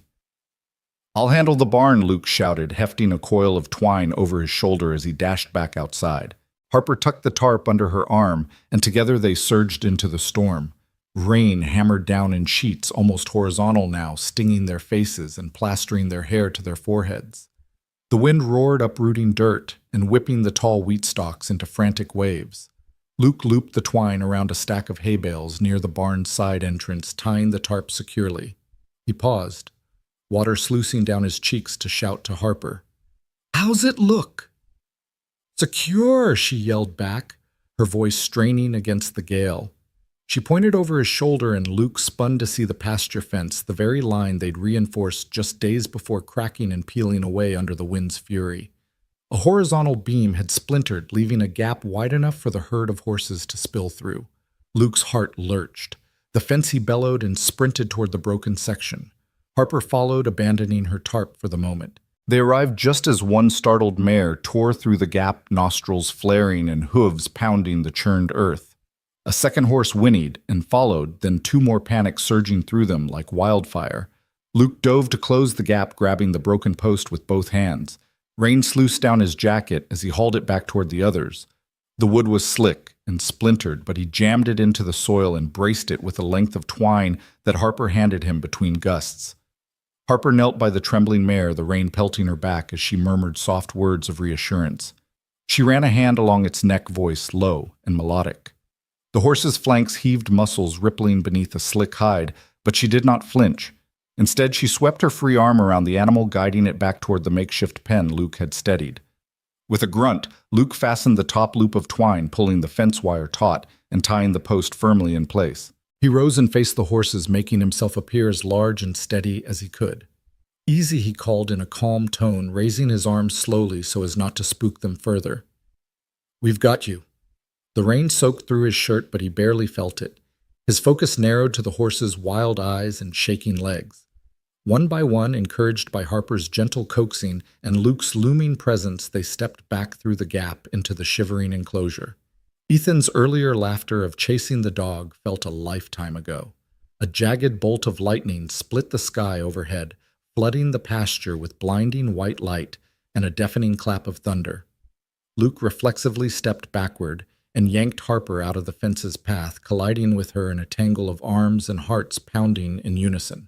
[SPEAKER 1] I'll handle the barn, Luke shouted, hefting a coil of twine over his shoulder as he dashed back outside. Harper tucked the tarp under her arm, and together they surged into the storm. Rain hammered down in sheets, almost horizontal now, stinging their faces and plastering their hair to their foreheads. The wind roared, uprooting dirt and whipping the tall wheat stalks into frantic waves. Luke looped the twine around a stack of hay bales near the barn's side entrance, tying the tarp securely. He paused, water sluicing down his cheeks, to shout to Harper, "How's it look?" "Secure," she yelled back, her voice straining against the gale. She pointed over his shoulder, and Luke spun to see the pasture fence, the very line they'd reinforced just days before, cracking and peeling away under the wind's fury. A horizontal beam had splintered, leaving a gap wide enough for the herd of horses to spill through. Luke's heart lurched. The fence he bellowed and sprinted toward the broken section. Harper followed, abandoning her tarp for the moment. They arrived just as one startled mare tore through the gap, nostrils flaring and hooves pounding the churned earth. A second horse whinnied and followed, then two more panicked, surging through them like wildfire. Luke dove to close the gap, grabbing the broken post with both hands. Rain sluiced down his jacket as he hauled it back toward the others. The wood was slick and splintered, but he jammed it into the soil and braced it with a length of twine that Harper handed him between gusts. Harper knelt by the trembling mare, the rain pelting her back as she murmured soft words of reassurance. She ran a hand along its neck, voice low and melodic. The horse's flanks heaved, muscles rippling beneath a slick hide, but she did not flinch. Instead, she swept her free arm around the animal, guiding it back toward the makeshift pen Luke had steadied. With a grunt, Luke fastened the top loop of twine, pulling the fence wire taut and tying the post firmly in place. He rose and faced the horses, making himself appear as large and steady as he could. "Easy," he called in a calm tone, raising his arms slowly so as not to spook them further. "We've got you." The rain soaked through his shirt, but he barely felt it. His focus narrowed to the horse's wild eyes and shaking legs. One by one, encouraged by Harper's gentle coaxing and Luke's looming presence, they stepped back through the gap into the shivering enclosure. Ethan's earlier laughter of chasing the dog felt a lifetime ago. A jagged bolt of lightning split the sky overhead, flooding the pasture with blinding white light and a deafening clap of thunder. Luke reflexively stepped backward and yanked Harper out of the fence's path, colliding with her in a tangle of arms and hearts pounding in unison.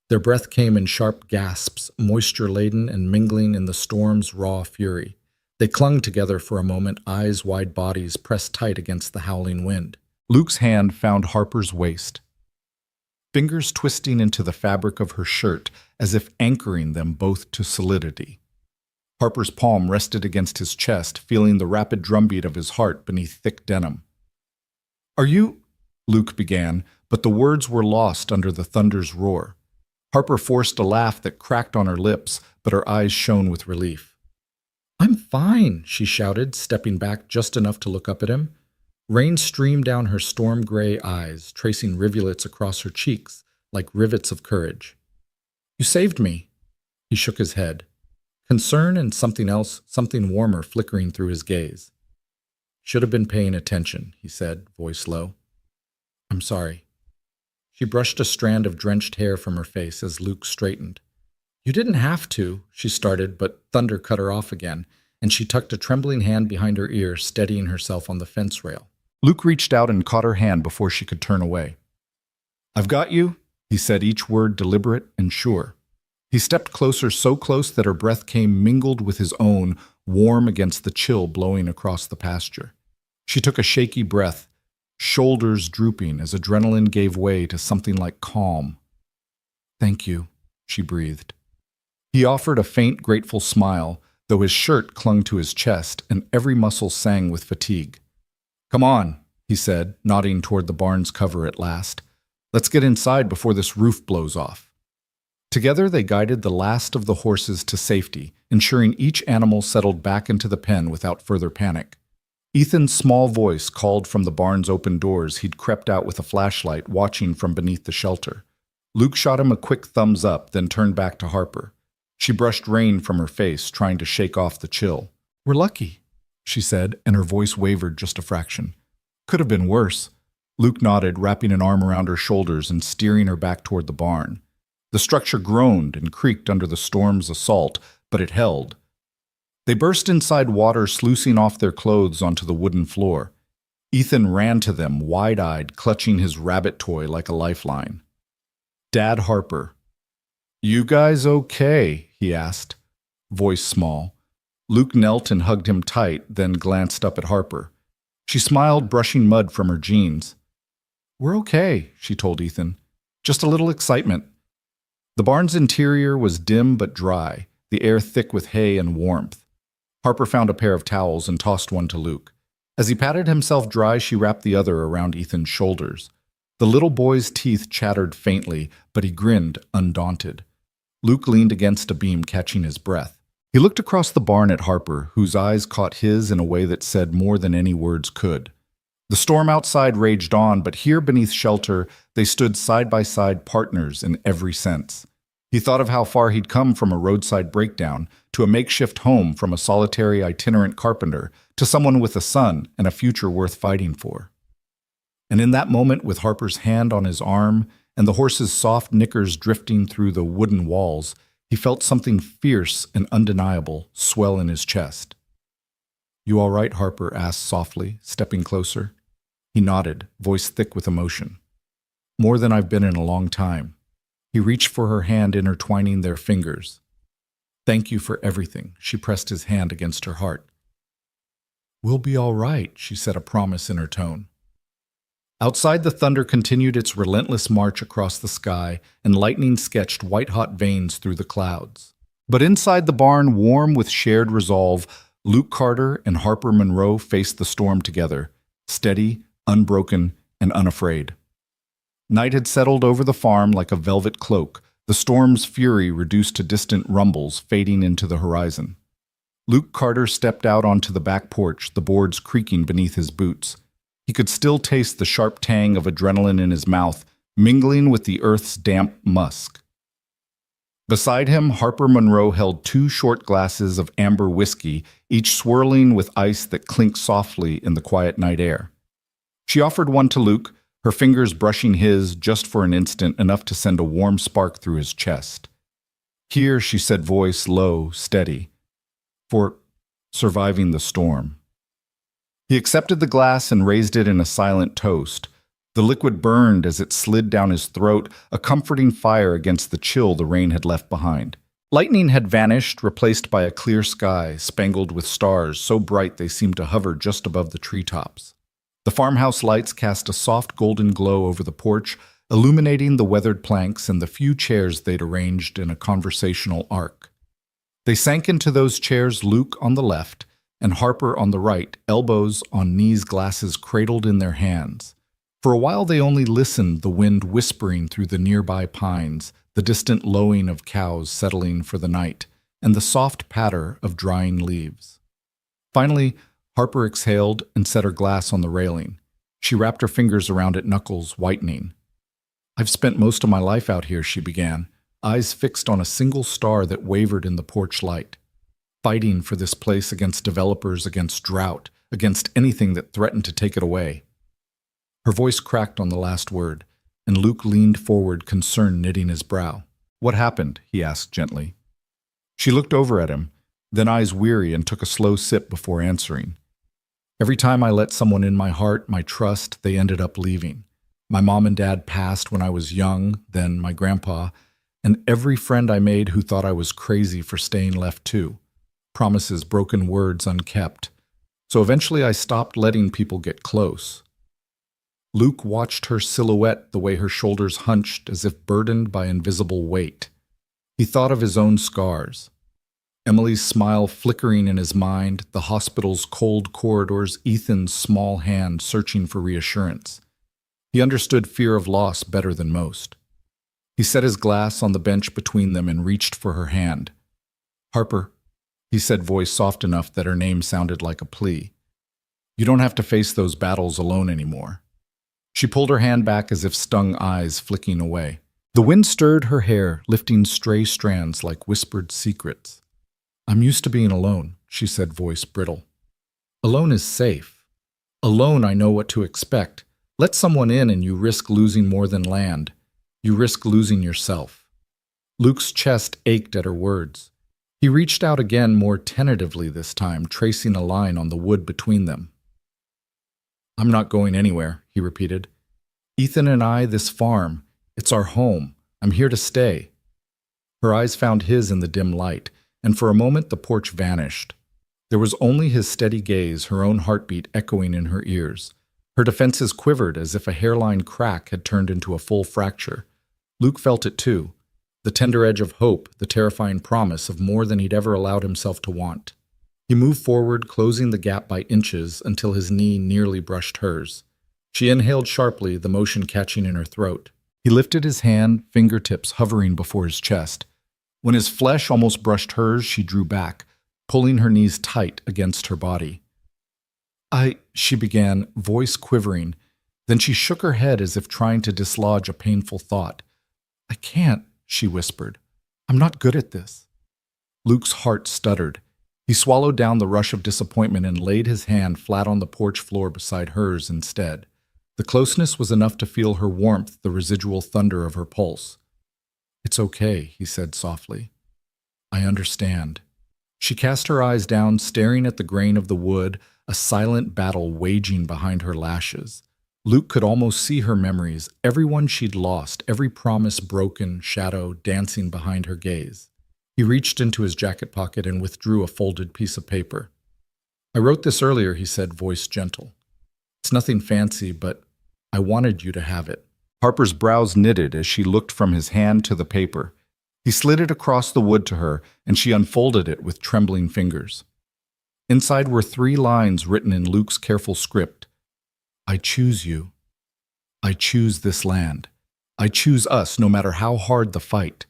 [SPEAKER 1] Their breath came in sharp gasps, moisture-laden and mingling in the storm's raw fury. They clung together for a moment, eyes-wide bodies pressed tight against the howling wind. Luke's hand found Harper's waist, fingers twisting into the fabric of her shirt as if anchoring them both to solidity. Harper's palm rested against his chest, feeling the rapid drumbeat of his heart beneath thick denim. "Are you—" Luke began, but the words were lost under the thunder's roar. Harper forced a laugh that cracked on her lips, but her eyes shone with relief. "I'm fine," she shouted, stepping back just enough to look up at him. Rain streamed down her storm-gray eyes, tracing rivulets across her cheeks like rivets of courage. "You saved me." He shook his head. Concern and something else, something warmer, flickering through his gaze. "Should have been paying attention," he said, voice low. "I'm sorry." She brushed a strand of drenched hair from her face as Luke straightened. "You didn't have to," she started, but thunder cut her off again, and she tucked a trembling hand behind her ear, steadying herself on the fence rail. Luke reached out and caught her hand before she could turn away. "I've got you," he said, each word deliberate and sure. He stepped closer, so close that her breath came mingled with his own, warm against the chill blowing across the pasture. She took a shaky breath, shoulders drooping as adrenaline gave way to something like calm. "Thank you," she breathed. He offered a faint, grateful smile, though his shirt clung to his chest and every muscle sang with fatigue. "Come on," he said, nodding toward the barn's cover at last. "Let's get inside before this roof blows off." Together they guided the last of the horses to safety, ensuring each animal settled back into the pen without further panic. Ethan's small voice called from the barn's open doors. He'd crept out with a flashlight, watching from beneath the shelter. Luke shot him a quick thumbs up, then turned back to Harper. She brushed rain from her face, trying to shake off the chill. "We're lucky," she said, and her voice wavered just a fraction. "Could have been worse." Luke nodded, wrapping an arm around her shoulders and steering her back toward the barn. The structure groaned and creaked under the storm's assault, but it held. They burst inside water, sluicing off their clothes onto the wooden floor. Ethan ran to them, wide-eyed, clutching his rabbit toy like a lifeline. "Dad, Harper." "You guys okay?" he asked, voice small. Luke knelt and hugged him tight, then glanced up at Harper. She smiled, brushing mud from her jeans. "We're okay," she told Ethan. "Just a little excitement." The barn's interior was dim but dry, the air thick with hay and warmth. Harper found a pair of towels and tossed one to Luke. As he patted himself dry, she wrapped the other around Ethan's shoulders. The little boy's teeth chattered faintly, but he grinned, undaunted. Luke leaned against a beam, catching his breath. He looked across the barn at Harper, whose eyes caught his in a way that said more than any words could. The storm outside raged on, but here beneath shelter, they stood side by side, partners in every sense. He thought of how far he'd come from a roadside breakdown, to a makeshift home, from a solitary itinerant carpenter, to someone with a son and a future worth fighting for. And in that moment, with Harper's hand on his arm and the horse's soft knickers drifting through the wooden walls, he felt something fierce and undeniable swell in his chest. "You all right?" Harper asked softly, stepping closer. He nodded, voice thick with emotion. "More than I've been in a long time." He reached for her hand, intertwining their fingers. "Thank you for everything." She pressed his hand against her heart. "We'll be all right," she said, a promise in her tone. Outside, the thunder continued its relentless march across the sky, and lightning sketched white-hot veins through the clouds. But inside the barn, warm with shared resolve, Luke Carter and Harper Monroe faced the storm together, steady, unbroken, and unafraid. Night had settled over the farm like a velvet cloak, the storm's fury reduced to distant rumbles fading into the horizon. Luke Carter stepped out onto the back porch, the boards creaking beneath his boots. He could still taste the sharp tang of adrenaline in his mouth, mingling with the earth's damp musk. Beside him, Harper Monroe held 2 short glasses of amber whiskey, each swirling with ice that clinked softly in the quiet night air. She offered one to Luke, her fingers brushing his just for an instant, enough to send a warm spark through his chest. "Here," she said, voice low, steady, "for surviving the storm." He accepted the glass and raised it in a silent toast. The liquid burned as it slid down his throat, a comforting fire against the chill the rain had left behind. Lightning had vanished, replaced by a clear sky, spangled with stars so bright they seemed to hover just above the treetops. The farmhouse lights cast a soft golden glow over the porch, illuminating the weathered planks and the few chairs they'd arranged in a conversational arc. They sank into those chairs, Luke on the left and Harper on the right, elbows on knees, glasses cradled in their hands. For a while they only listened, the wind whispering through the nearby pines, the distant lowing of cows settling for the night, and the soft patter of drying leaves. Finally, Harper exhaled and set her glass on the railing. She wrapped her fingers around its knuckles, whitening. "I've spent most of my life out here," she began, eyes fixed on a single star that wavered in the porch light. "Fighting for this place against developers, against drought, against anything that threatened to take it away." Her voice cracked on the last word, and Luke leaned forward, concern knitting his brow. "What happened?" he asked gently. She looked over at him, then eyes weary, and took a slow sip before answering. "Every time I let someone in my heart, my trust, they ended up leaving. My mom and dad passed when I was young, then my grandpa, and every friend I made who thought I was crazy for staying left too. Promises, broken words unkept. So eventually I stopped letting people get close." Luke watched her silhouette, the way her shoulders hunched as if burdened by invisible weight. He thought of his own scars. Emily's smile flickering in his mind, the hospital's cold corridors, Ethan's small hand searching for reassurance. He understood fear of loss better than most. He set his glass on the bench between them and reached for her hand. "Harper," he said, voice soft enough that her name sounded like a plea. "You don't have to face those battles alone anymore." She pulled her hand back as if stung eyes flicking away. The wind stirred her hair, lifting stray strands like whispered secrets. "I'm used to being alone," she said, voice brittle. "Alone is safe. Alone I know what to expect. Let someone in and you risk losing more than land. You risk losing yourself." Luke's chest ached at her words. He reached out again, more tentatively this time, tracing a line on the wood between them. "I'm not going anywhere," he repeated. "Ethan and I, this farm, it's our home. I'm here to stay." Her eyes found his in the dim light, and for a moment the porch vanished. There was only his steady gaze, her own heartbeat echoing in her ears. Her defenses quivered as if a hairline crack had turned into a full fracture. Luke felt it too, the tender edge of hope, the terrifying promise of more than he'd ever allowed himself to want. He moved forward, closing the gap by inches until his knee nearly brushed hers. She inhaled sharply, the motion catching in her throat. He lifted his hand, fingertips hovering before his chest. When his flesh almost brushed hers, she drew back, pulling her knees tight against her body. She began, voice quivering. Then she shook her head as if trying to dislodge a painful thought. "I can't," she whispered. "I'm not good at this." Luke's heart stuttered. He swallowed down the rush of disappointment and laid his hand flat on the porch floor beside hers instead. The closeness was enough to feel her warmth, the residual thunder of her pulse. "It's okay," he said softly. "I understand." She cast her eyes down, staring at the grain of the wood, a silent battle waging behind her lashes. Luke could almost see her memories, everyone she'd lost, every promise broken, shadow dancing behind her gaze. He reached into his jacket pocket and withdrew a folded piece of paper. "I wrote this earlier," he said, voice gentle. "It's nothing fancy, but I wanted you to have it." Harper's brows knitted as she looked from his hand to the paper. He slid it across the wood to her, and she unfolded it with trembling fingers. Inside were 3 lines written in Luke's careful script. "I choose you. I choose this land. I choose us, no matter how hard the fight."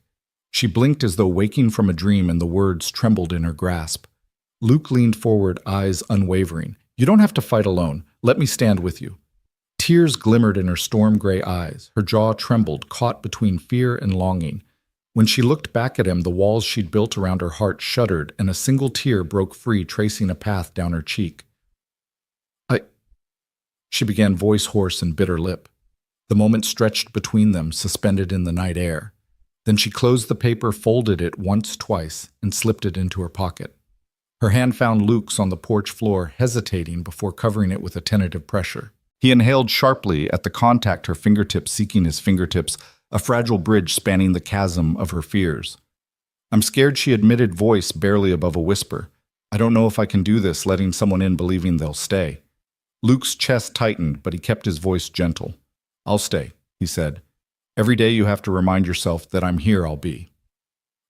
[SPEAKER 1] She blinked as though waking from a dream, and the words trembled in her grasp. Luke leaned forward, eyes unwavering. "You don't have to fight alone. Let me stand with you." Tears glimmered in her storm-gray eyes. Her jaw trembled, caught between fear and longing. When she looked back at him, the walls she'd built around her heart shuddered, and a single tear broke free, tracing a path down her cheek. She began, voice hoarse and bitter lip. The moment stretched between them, suspended in the night air. Then she closed the paper, folded it once, twice, and slipped it into her pocket. Her hand found Luke's on the porch floor, hesitating before covering it with a tentative pressure. He inhaled sharply at the contact, her fingertips seeking his fingertips, a fragile bridge spanning the chasm of her fears. "I'm scared," she admitted, voice barely above a whisper. "I don't know if I can do this, letting someone in believing they'll stay." Luke's chest tightened, but he kept his voice gentle. "I'll stay," he said. "Every day you have to remind yourself that I'm here, I'll be."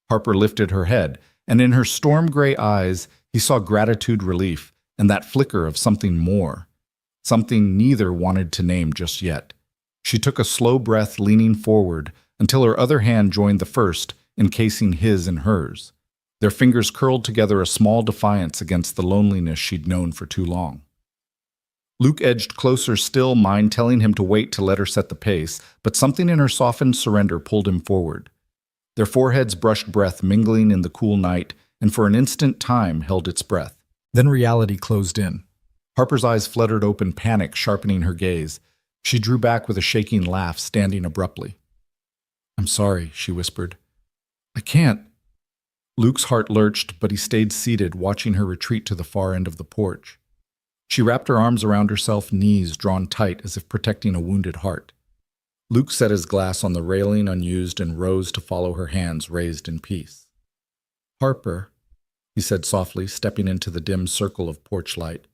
[SPEAKER 1] Harper lifted her head, and in her storm-gray eyes he saw gratitude, relief, and that flicker of something more. Something neither wanted to name just yet. She took a slow breath, leaning forward, until her other hand joined the first, encasing his in hers. Their fingers curled together, a small defiance against the loneliness she'd known for too long. Luke edged closer still, mind telling him to wait to let her set the pace, but something in her softened surrender pulled him forward. Their foreheads brushed, breath mingling in the cool night, and for an instant time held its breath. Then reality closed in. Harper's eyes fluttered open, panic sharpening her gaze. She drew back with a shaking laugh, standing abruptly. "I'm sorry," she whispered. "I can't." Luke's heart lurched, but he stayed seated, watching her retreat to the far end of the porch. She wrapped her arms around herself, knees drawn tight as if protecting a wounded heart. Luke set his glass on the railing unused and rose to follow her, hands raised in peace. "Harper," he said softly, stepping into the dim circle of porch light.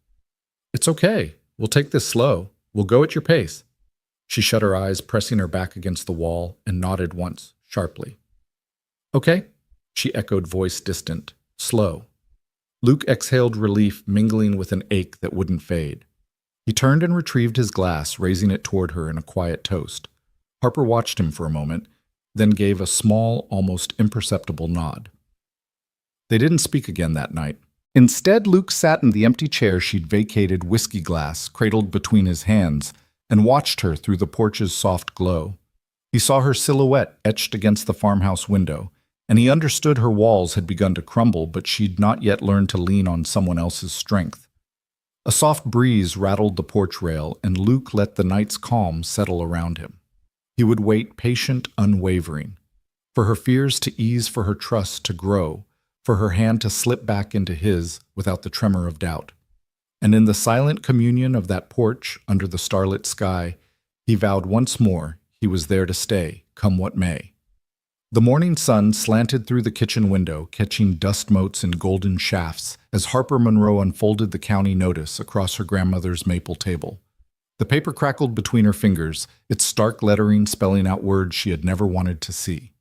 [SPEAKER 1] "It's okay. We'll take this slow. We'll go at your pace." She shut her eyes, pressing her back against the wall, and nodded once, sharply. "Okay," she echoed, voice distant, slow. Luke exhaled relief, mingling with an ache that wouldn't fade. He turned and retrieved his glass, raising it toward her in a quiet toast. Harper watched him for a moment. then gave a small, almost imperceptible nod. They didn't speak again that night. Instead, Luke sat in the empty chair she'd vacated, whiskey glass cradled between his hands, and watched her through the porch's soft glow. He saw her silhouette etched against the farmhouse window, and he understood her walls had begun to crumble, but she'd not yet learned to lean on someone else's strength. A soft breeze rattled the porch rail, and Luke let the night's calm settle around him. He would wait, patient, unwavering, for her fears to ease, for her trust to grow, for her hand to slip back into his without the tremor of doubt. And in the silent communion of that porch under the starlit sky, he vowed once more he was there to stay, come what may. The morning sun slanted through the kitchen window, catching dust motes and golden shafts as Harper Monroe unfolded the county notice across her grandmother's maple table. The paper crackled between her fingers, its stark lettering spelling out words she had never wanted to see.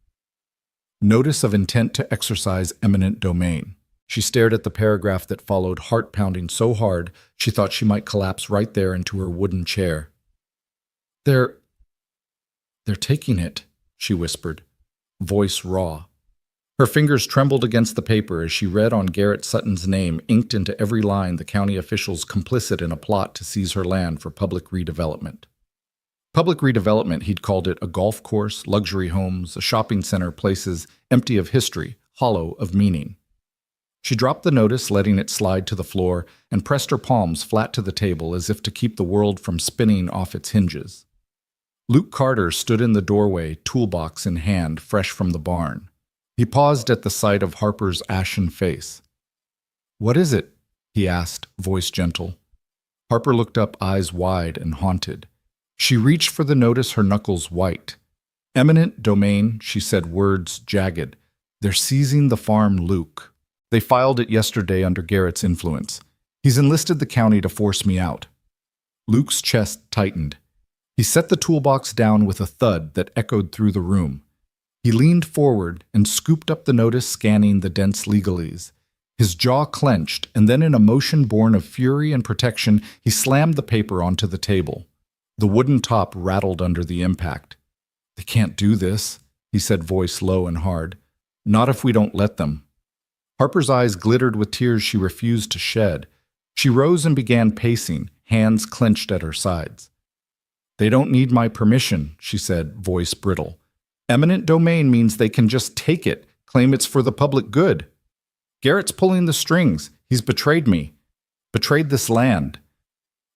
[SPEAKER 1] Notice of intent to exercise eminent domain. She stared at the paragraph that followed, heart pounding so hard she thought she might collapse right there into her wooden chair. They're taking it, she whispered, voice raw. Her fingers trembled against the paper as she read on Garrett Sutton's name, inked into every line, the county officials complicit in a plot to seize her land for public redevelopment. Public redevelopment, he'd called it, a golf course, luxury homes, a shopping center, places empty of history, hollow of meaning. She dropped the notice, letting it slide to the floor, and pressed her palms flat to the table as if to keep the world from spinning off its hinges. Luke Carter stood in the doorway, toolbox in hand, fresh from the barn. He paused at the sight of Harper's ashen face. "What is it?" he asked, voice gentle. Harper looked up, eyes wide and haunted. She reached for the notice, her knuckles white. "Eminent domain," she said, words jagged. "They're seizing the farm, Luke. They filed it yesterday under Garrett's influence. He's enlisted the county to force me out." Luke's chest tightened. He set the toolbox down with a thud that echoed through the room. He leaned forward and scooped up the notice, scanning the dense legalese. His jaw clenched, and then in a motion born of fury and protection, he slammed the paper onto the table. The wooden top rattled under the impact. "They can't do this," he said, voice low and hard. "Not if we don't let them." Harper's eyes glittered with tears she refused to shed. She rose and began pacing, hands clenched at her sides. "They don't need my permission," she said, voice brittle. "Eminent domain means they can just take it, claim it's for the public good. Garrett's pulling the strings. He's betrayed me. Betrayed this land."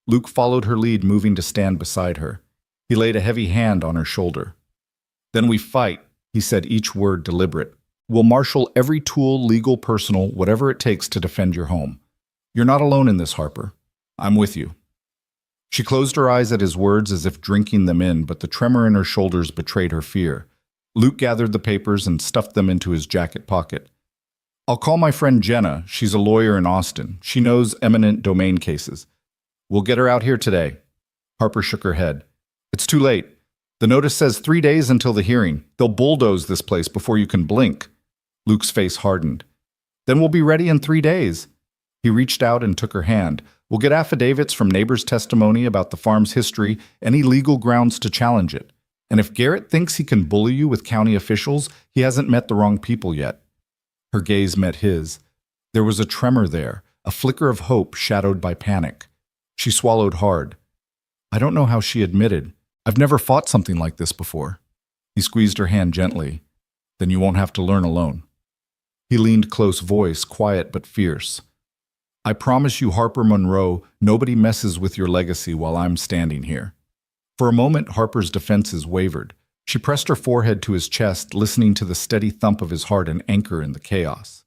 [SPEAKER 1] Luke followed her lead, moving to stand beside her. He laid a heavy hand on her shoulder. "Then we fight," he said, each word deliberate. "We'll marshal every tool, legal, personal, whatever it takes to defend your home. You're not alone in this, Harper. I'm with you." She closed her eyes at his words as if drinking them in, but the tremor in her shoulders betrayed her fear. Luke gathered the papers and stuffed them into his jacket pocket. "I'll call my friend Jenna. She's a lawyer in Austin. She knows eminent domain cases. We'll get her out here today." Harper shook her head. "It's too late. The notice says 3 days until the hearing. They'll bulldoze this place before you can blink." Luke's face hardened. "Then we'll be ready in 3 days." He reached out and took her hand. "We'll get affidavits from neighbors' testimony about the farm's history, any legal grounds to challenge it. And if Garrett thinks he can bully you with county officials, he hasn't met the wrong people yet." Her gaze met his. There was a tremor there, a flicker of hope shadowed by panic. She swallowed hard. "I don't know how," she admitted. "I've never fought something like this before." He squeezed her hand gently. "Then you won't have to learn alone." He leaned close, voice quiet but fierce. "I promise you, Harper Monroe, nobody messes with your legacy while I'm standing here." For a moment, Harper's defenses wavered. She pressed her forehead to his chest, listening to the steady thump of his heart, an anchor in the chaos.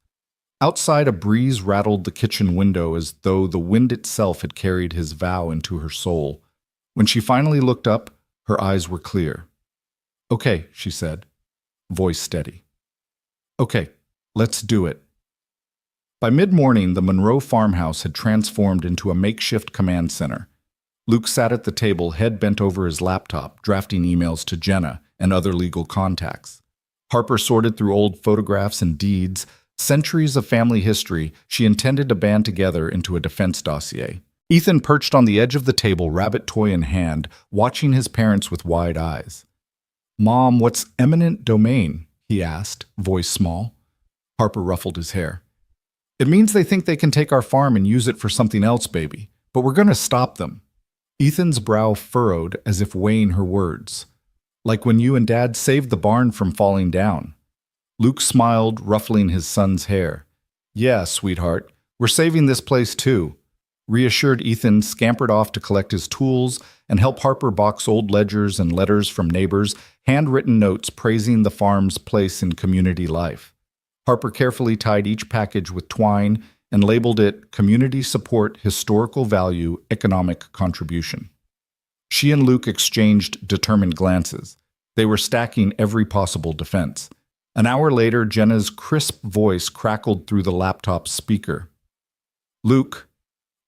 [SPEAKER 1] Outside, a breeze rattled the kitchen window as though the wind itself had carried his vow into her soul. When she finally looked up, her eyes were clear. "Okay," she said, voice steady. "Okay, let's do it." By mid-morning, the Monroe farmhouse had transformed into a makeshift command center. Luke sat at the table, head bent over his laptop, drafting emails to Jenna and other legal contacts. Harper sorted through old photographs and deeds, centuries of family history she intended to band together into a defense dossier. Ethan perched on the edge of the table, rabbit toy in hand, watching his parents with wide eyes. Mom, what's eminent domain? He asked, voice small. Harper ruffled his hair. It means they think they can take our farm and use it for something else, baby. But we're going to stop them. Ethan's brow furrowed as if weighing her words. Like when you and Dad saved the barn from falling down. Luke smiled, ruffling his son's hair. Yeah, sweetheart, we're saving this place too. Reassured Ethan scampered off to collect his tools and help Harper box old ledgers and letters from neighbors, handwritten notes praising the farm's place in community life. Harper carefully tied each package with twine and labeled it Community Support, Historical Value, Economic Contribution. She and Luke exchanged determined glances. They were stacking every possible defense. An hour later, Jenna's crisp voice crackled through the laptop's speaker. Luke,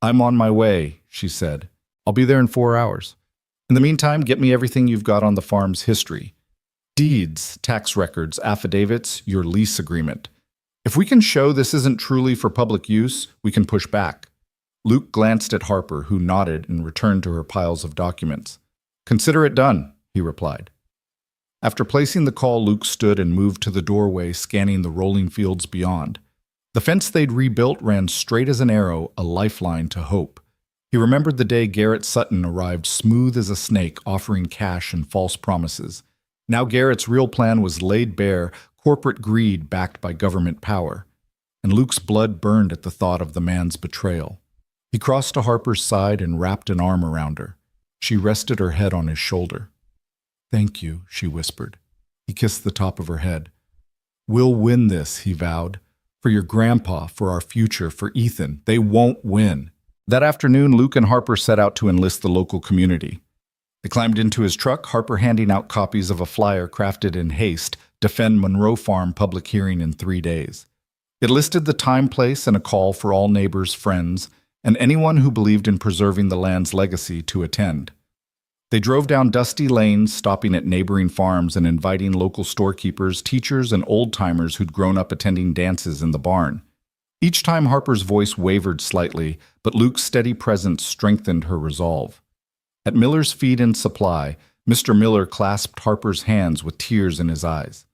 [SPEAKER 1] I'm on my way, she said. I'll be there in 4 hours. In the meantime, get me everything you've got on the farm's history. Deeds, tax records, affidavits, your lease agreement. If we can show this isn't truly for public use, we can push back. Luke glanced at Harper, who nodded and returned to her piles of documents. Consider it done, he replied. After placing the call, Luke stood and moved to the doorway, scanning the rolling fields beyond. The fence they'd rebuilt ran straight as an arrow, a lifeline to hope. He remembered the day Garrett Sutton arrived smooth as a snake, offering cash and false promises. Now Garrett's real plan was laid bare, corporate greed backed by government power. And Luke's blood burned at the thought of the man's betrayal. He crossed to Harper's side and wrapped an arm around her. She rested her head on his shoulder. Thank you, she whispered. He kissed the top of her head. We'll win this, he vowed. For your grandpa, for our future, for Ethan. They won't win. That afternoon, Luke and Harper set out to enlist the local community. They climbed into his truck, Harper handing out copies of a flyer crafted in haste, Defend Monroe Farm public hearing in 3 days. It listed the time, place, and a call for all neighbors, friends, and anyone who believed in preserving the land's legacy to attend. They drove down dusty lanes, stopping at neighboring farms and inviting local storekeepers, teachers, and old-timers who'd grown up attending dances in the barn. Each time Harper's voice wavered slightly, but Luke's steady presence strengthened her resolve. At Miller's Feed and Supply, Mr. Miller clasped Harper's hands with tears in his eyes.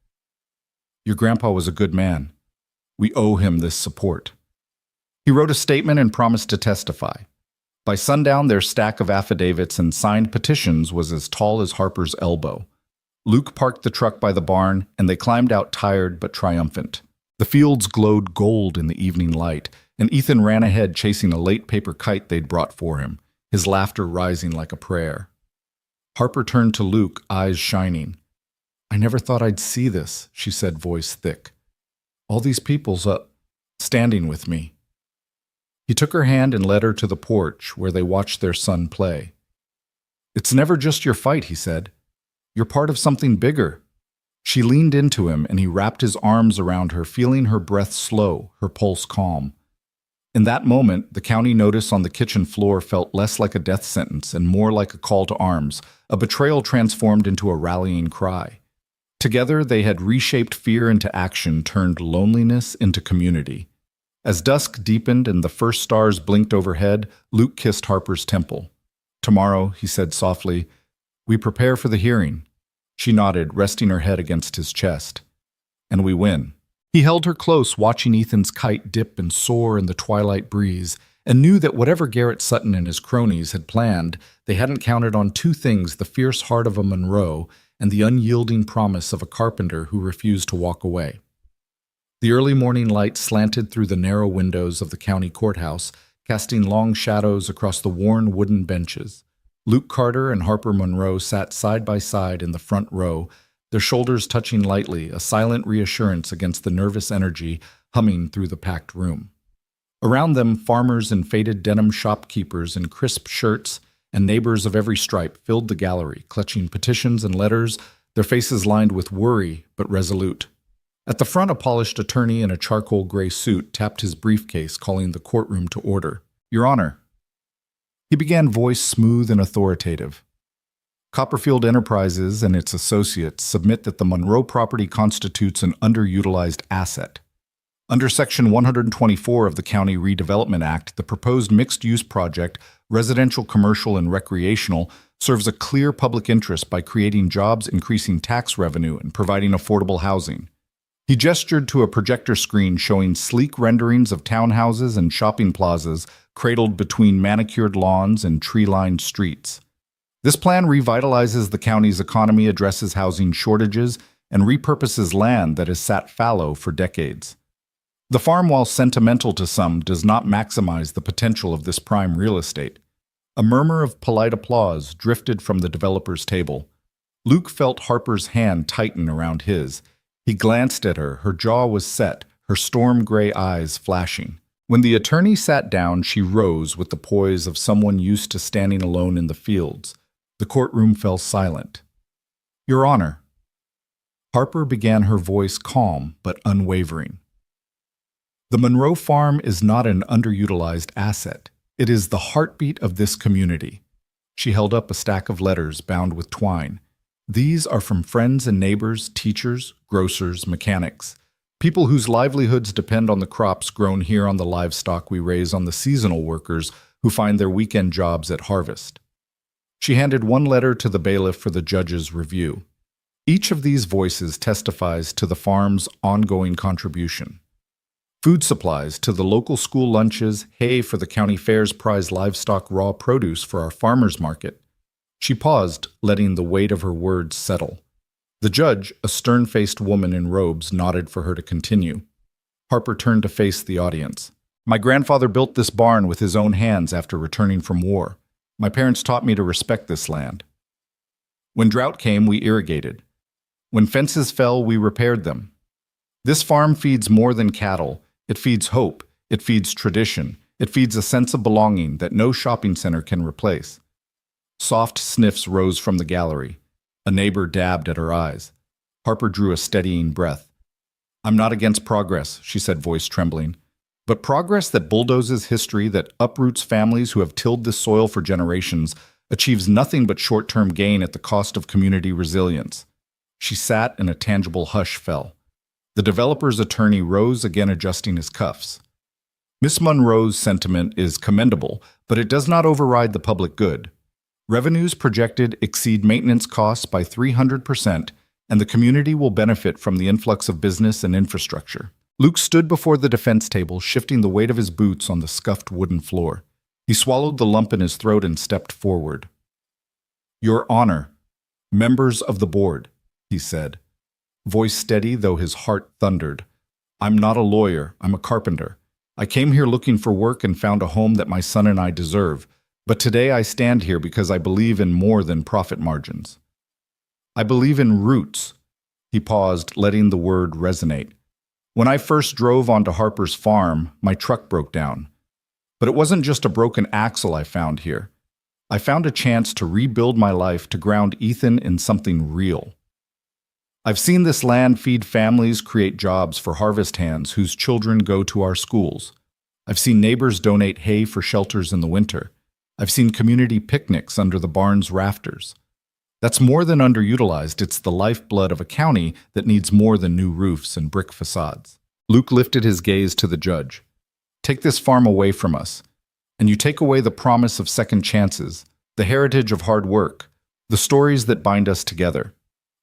[SPEAKER 1] Your grandpa was a good man. We owe him this support. He wrote a statement and promised to testify. By sundown, their stack of affidavits and signed petitions was as tall as Harper's elbow. Luke parked the truck by the barn, and they climbed out tired but triumphant. The fields glowed gold in the evening light, and Ethan ran ahead chasing a late paper kite they'd brought for him, his laughter rising like a prayer. Harper turned to Luke, eyes shining. I never thought I'd see this, she said, voice thick. All these people's standing with me. He took her hand and led her to the porch where they watched their son play. It's never just your fight, he said. You're part of something bigger. She leaned into him and he wrapped his arms around her, feeling her breath slow, her pulse calm. In that moment, the county notice on the kitchen floor felt less like a death sentence and more like a call to arms, a betrayal transformed into a rallying cry. Together, they had reshaped fear into action, turned loneliness into community. As dusk deepened and the first stars blinked overhead, Luke kissed Harper's temple. Tomorrow, he said softly, we prepare for the hearing. She nodded, resting her head against his chest. And we win. He held her close, watching Ethan's kite dip and soar in the twilight breeze, and knew that whatever Garrett Sutton and his cronies had planned, they hadn't counted on two things: the fierce heart of a Monroe and the unyielding promise of a carpenter who refused to walk away. The early morning light slanted through the narrow windows of the county courthouse, casting long shadows across the worn wooden benches. Luke Carter and Harper Monroe sat side by side in the front row, their shoulders touching lightly, a silent reassurance against the nervous energy humming through the packed room. Around them, farmers and faded denim shopkeepers in crisp shirts and neighbors of every stripe filled the gallery, clutching petitions and letters, their faces lined with worry but resolute. At the front, a polished attorney in a charcoal gray suit tapped his briefcase, calling the courtroom to order. Your Honor. He began, voice smooth and authoritative. Copperfield Enterprises and its associates submit that the Monroe property constitutes an underutilized asset. Under Section 124 of the County Redevelopment Act, the proposed mixed-use project, residential, commercial, and recreational, serves a clear public interest by creating jobs, increasing tax revenue, and providing affordable housing. He gestured to a projector screen showing sleek renderings of townhouses and shopping plazas cradled between manicured lawns and tree-lined streets. This plan revitalizes the county's economy, addresses housing shortages, and repurposes land that has sat fallow for decades. The farm, while sentimental to some, does not maximize the potential of this prime real estate. A murmur of polite applause drifted from the developer's table. Luke felt Harper's hand tighten around his. He glanced at her. Her jaw was set, her storm-gray eyes flashing. When the attorney sat down, she rose with the poise of someone used to standing alone in the fields. The courtroom fell silent. "Your Honor." Harper began, her voice calm but unwavering. "The Monroe Farm is not an underutilized asset. It is the heartbeat of this community." She held up a stack of letters bound with twine. "These are from friends and neighbors, teachers, grocers, mechanics, people whose livelihoods depend on the crops grown here, on the livestock we raise, on the seasonal workers who find their weekend jobs at harvest." She handed one letter to the bailiff for the judge's review. Each of these voices testifies to the farm's ongoing contribution. Food supplies to the local school lunches, hay for the county fair's prize livestock, raw produce for our farmers market. She paused, letting the weight of her words settle. The judge, a stern-faced woman in robes, nodded for her to continue. Harper turned to face the audience. "My grandfather built this barn with his own hands after returning from war. My parents taught me to respect this land. When drought came, we irrigated. When fences fell, we repaired them. This farm feeds more than cattle. It feeds hope. It feeds tradition. It feeds a sense of belonging that no shopping center can replace." Soft sniffs rose from the gallery. A neighbor dabbed at her eyes. Harper drew a steadying breath. "I'm not against progress," she said, voice trembling. "But progress that bulldozes history, that uproots families who have tilled this soil for generations, achieves nothing but short-term gain at the cost of community resilience." She sat, and a tangible hush fell. The developer's attorney rose, again adjusting his cuffs. "Miss Monroe's sentiment is commendable, but it does not override the public good. Revenues projected exceed maintenance costs by 300%, and the community will benefit from the influx of business and infrastructure." Luke stood before the defense table, shifting the weight of his boots on the scuffed wooden floor. He swallowed the lump in his throat and stepped forward. "Your Honor, members of the board," he said, voice steady though his heart thundered. "I'm not a lawyer, I'm a carpenter. I came here looking for work and found a home that my son and I deserve. But today I stand here because I believe in more than profit margins. I believe in roots." He paused, letting the word resonate. "When I first drove onto Harper's farm, my truck broke down. But it wasn't just a broken axle I found here. I found a chance to rebuild my life, to ground Ethan in something real. I've seen this land feed families, create jobs for harvest hands whose children go to our schools. I've seen neighbors donate hay for shelters in the winter. I've seen community picnics under the barn's rafters. That's more than underutilized. It's the lifeblood of a county that needs more than new roofs and brick facades." Luke lifted his gaze to the judge. "Take this farm away from us, and you take away the promise of second chances, the heritage of hard work, the stories that bind us together.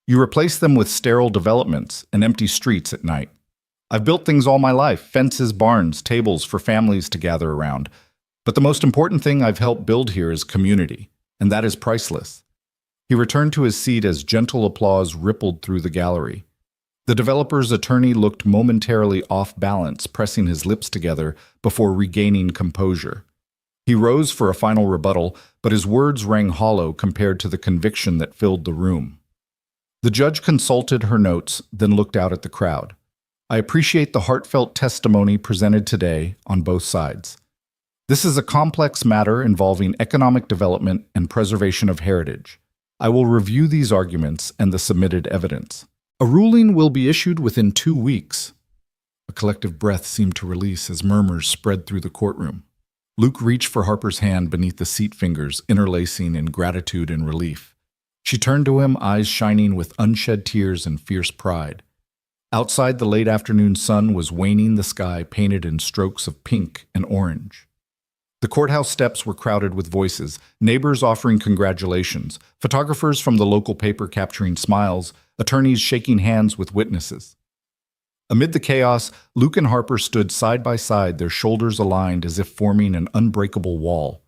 [SPEAKER 1] You replace them with sterile developments and empty streets at night. I've built things all my life, fences, barns, tables for families to gather around. But the most important thing I've helped build here is community, and that is priceless." He returned to his seat as gentle applause rippled through the gallery. The developer's attorney looked momentarily off balance, pressing his lips together before regaining composure. He rose for a final rebuttal, but his words rang hollow compared to the conviction that filled the room. The judge consulted her notes, then looked out at the crowd. "I appreciate the heartfelt testimony presented today on both sides. This is a complex matter involving economic development and preservation of heritage. I will review these arguments and the submitted evidence. A ruling will be issued within 2 weeks." A collective breath seemed to release as murmurs spread through the courtroom. Luke reached for Harper's hand beneath the seat fingers, interlacing in gratitude and relief. She turned to him, eyes shining with unshed tears and fierce pride. Outside, the late afternoon sun was waning, the sky painted in strokes of pink and orange. The courthouse steps were crowded with voices, neighbors offering congratulations, photographers from the local paper capturing smiles, attorneys shaking hands with witnesses. Amid the chaos, Luke and Harper stood side by side, their shoulders aligned as if forming an unbreakable wall.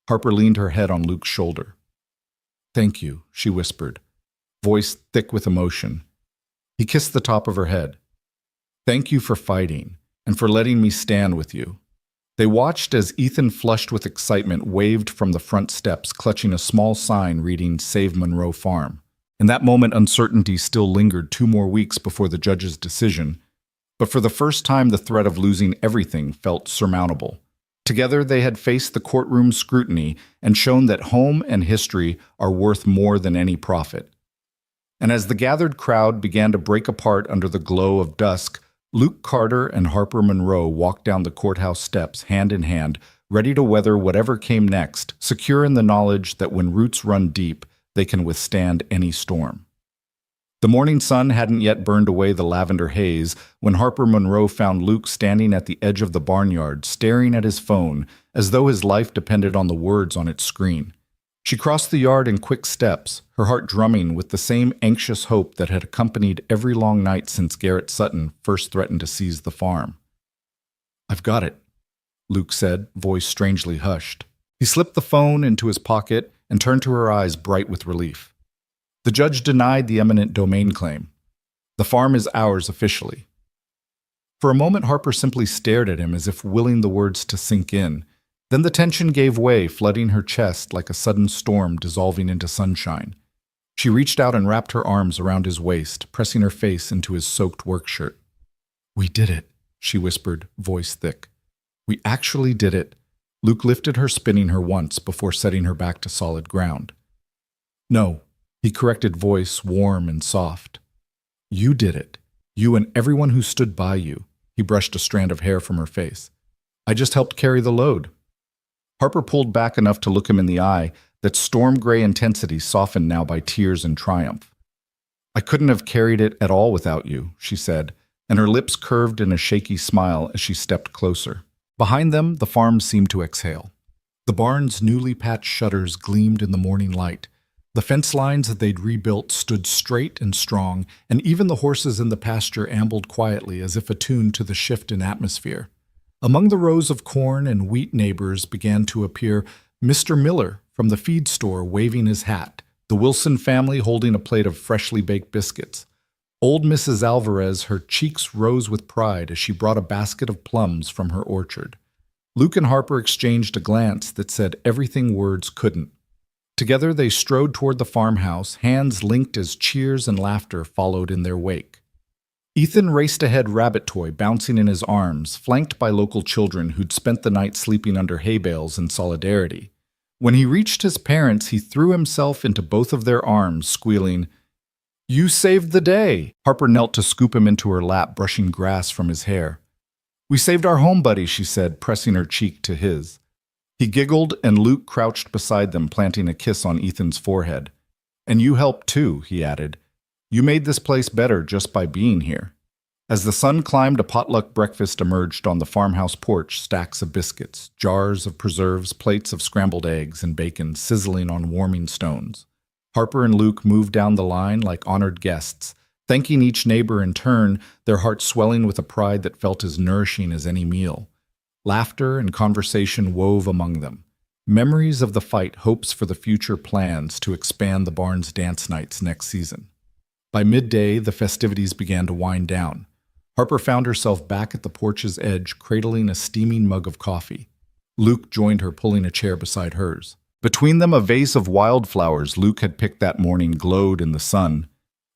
[SPEAKER 1] Harper leaned her head on Luke's shoulder. "Thank you," she whispered, voice thick with emotion. He kissed the top of her head. "Thank you for fighting, and for letting me stand with you." They watched as Ethan, flushed with excitement, waved from the front steps, clutching a small sign reading "Save Monroe Farm." In that moment, uncertainty still lingered 2 more weeks before the judge's decision, but for the first time the threat of losing everything felt surmountable. Together they had faced the courtroom scrutiny and shown that home and history are worth more than any profit. And as the gathered crowd began to break apart under the glow of dusk, Luke Carter and Harper Monroe walked down the courthouse steps hand in hand, ready to weather whatever came next, secure in the knowledge that when roots run deep, they can withstand any storm. The morning sun hadn't yet burned away the lavender haze when Harper Monroe found Luke standing at the edge of the barnyard, staring at his phone, as though his life depended on the words on its screen. She crossed the yard in quick steps, her heart drumming with the same anxious hope that had accompanied every long night since Garrett Sutton first threatened to seize the farm. "I've got it," Luke said, voice strangely hushed. He slipped the phone into his pocket and turned to her, eyes bright with relief. The judge denied the eminent domain claim. "The farm is ours officially." For a moment, Harper simply stared at him as if willing the words to sink in. Then the tension gave way, flooding her chest like a sudden storm dissolving into sunshine. She reached out and wrapped her arms around his waist, pressing her face into his soaked work shirt. "We did it," she whispered, voice thick. "We actually did it." Luke lifted her, spinning her once before setting her back to solid ground. "No," he corrected, voice warm and soft. "You did it. You and everyone who stood by you." He brushed a strand of hair from her face. "I just helped carry the load." Harper pulled back enough to look him in the eye, that storm-gray intensity softened now by tears and triumph. "I couldn't have carried it at all without you," she said, and her lips curved in a shaky smile as she stepped closer. Behind them, the farm seemed to exhale. The barn's newly patched shutters gleamed in the morning light. The fence lines that they'd rebuilt stood straight and strong, and even the horses in the pasture ambled quietly as if attuned to the shift in atmosphere. Among the rows of corn and wheat neighbors began to appear Mr. Miller from the feed store waving his hat, the Wilson family holding a plate of freshly baked biscuits. Old Mrs. Alvarez, her cheeks rose with pride as she brought a basket of plums from her orchard. Luke and Harper exchanged a glance that said everything words couldn't. Together they strode toward the farmhouse, hands linked as cheers and laughter followed in their wake. Ethan raced ahead, rabbit toy bouncing in his arms, flanked by local children who'd spent the night sleeping under hay bales in solidarity. When he reached his parents, he threw himself into both of their arms, squealing, "You saved the day!" Harper knelt to scoop him into her lap, brushing grass from his hair. "We saved our home, buddy," she said, pressing her cheek to his. He giggled, and Luke crouched beside them, planting a kiss on Ethan's forehead. "And you helped too," he added. "You made this place better just by being here." As the sun climbed, a potluck breakfast emerged on the farmhouse porch, stacks of biscuits, jars of preserves, plates of scrambled eggs and bacon sizzling on warming stones. Harper and Luke moved down the line like honored guests, thanking each neighbor in turn, their hearts swelling with a pride that felt as nourishing as any meal. Laughter and conversation wove among them. Memories of the fight, hopes for the future, plans to expand the barn's dance nights next season. By midday, the festivities began to wind down. Harper found herself back at the porch's edge, cradling a steaming mug of coffee. Luke joined her, pulling a chair beside hers. Between them, a vase of wildflowers Luke had picked that morning glowed in the sun.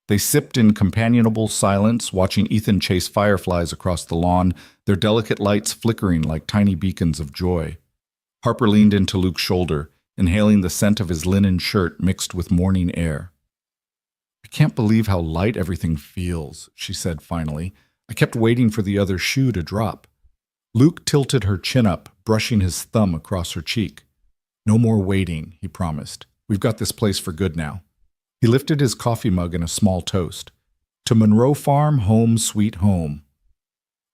[SPEAKER 1] They sipped in companionable silence, watching Ethan chase fireflies across the lawn, their delicate lights flickering like tiny beacons of joy. Harper leaned into Luke's shoulder, inhaling the scent of his linen shirt mixed with morning air. "I can't believe how light everything feels," she said finally. "I kept waiting for the other shoe to drop." Luke tilted her chin up, brushing his thumb across her cheek. "No more waiting," he promised. "We've got this place for good now." He lifted his coffee mug in a small toast. "To Monroe Farm, home sweet home."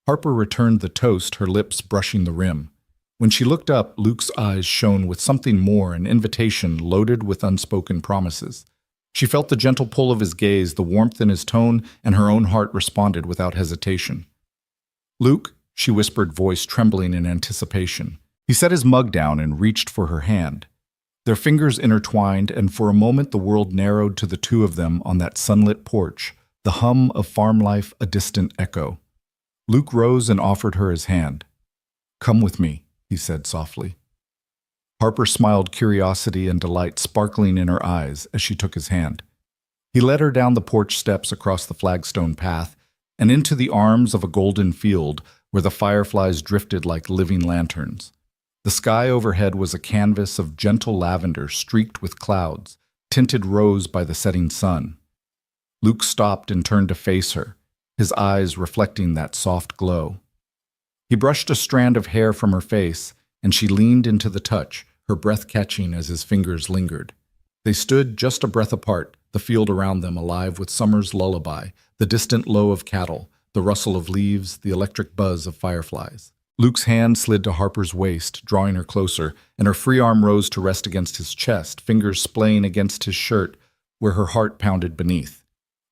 [SPEAKER 1] Harper returned the toast, her lips brushing the rim. When she looked up, Luke's eyes shone with something more, an invitation loaded with unspoken promises. She felt the gentle pull of his gaze, the warmth in his tone, and her own heart responded without hesitation. "Luke," she whispered, voice trembling in anticipation. He set his mug down and reached for her hand. Their fingers intertwined, and for a moment the world narrowed to the two of them on that sunlit porch, the hum of farm life a distant echo. Luke rose and offered her his hand. "Come with me," he said softly. Harper smiled, curiosity and delight sparkling in her eyes as she took his hand. He led her down the porch steps across the flagstone path and into the arms of a golden field where the fireflies drifted like living lanterns. The sky overhead was a canvas of gentle lavender streaked with clouds, tinted rose by the setting sun. Luke stopped and turned to face her, his eyes reflecting that soft glow. He brushed a strand of hair from her face, and she leaned into the touch, her breath catching as his fingers lingered. They stood just a breath apart, the field around them alive with summer's lullaby, the distant low of cattle, the rustle of leaves, the electric buzz of fireflies. Luke's hand slid to Harper's waist, drawing her closer, and her free arm rose to rest against his chest, fingers splaying against his shirt, where her heart pounded beneath.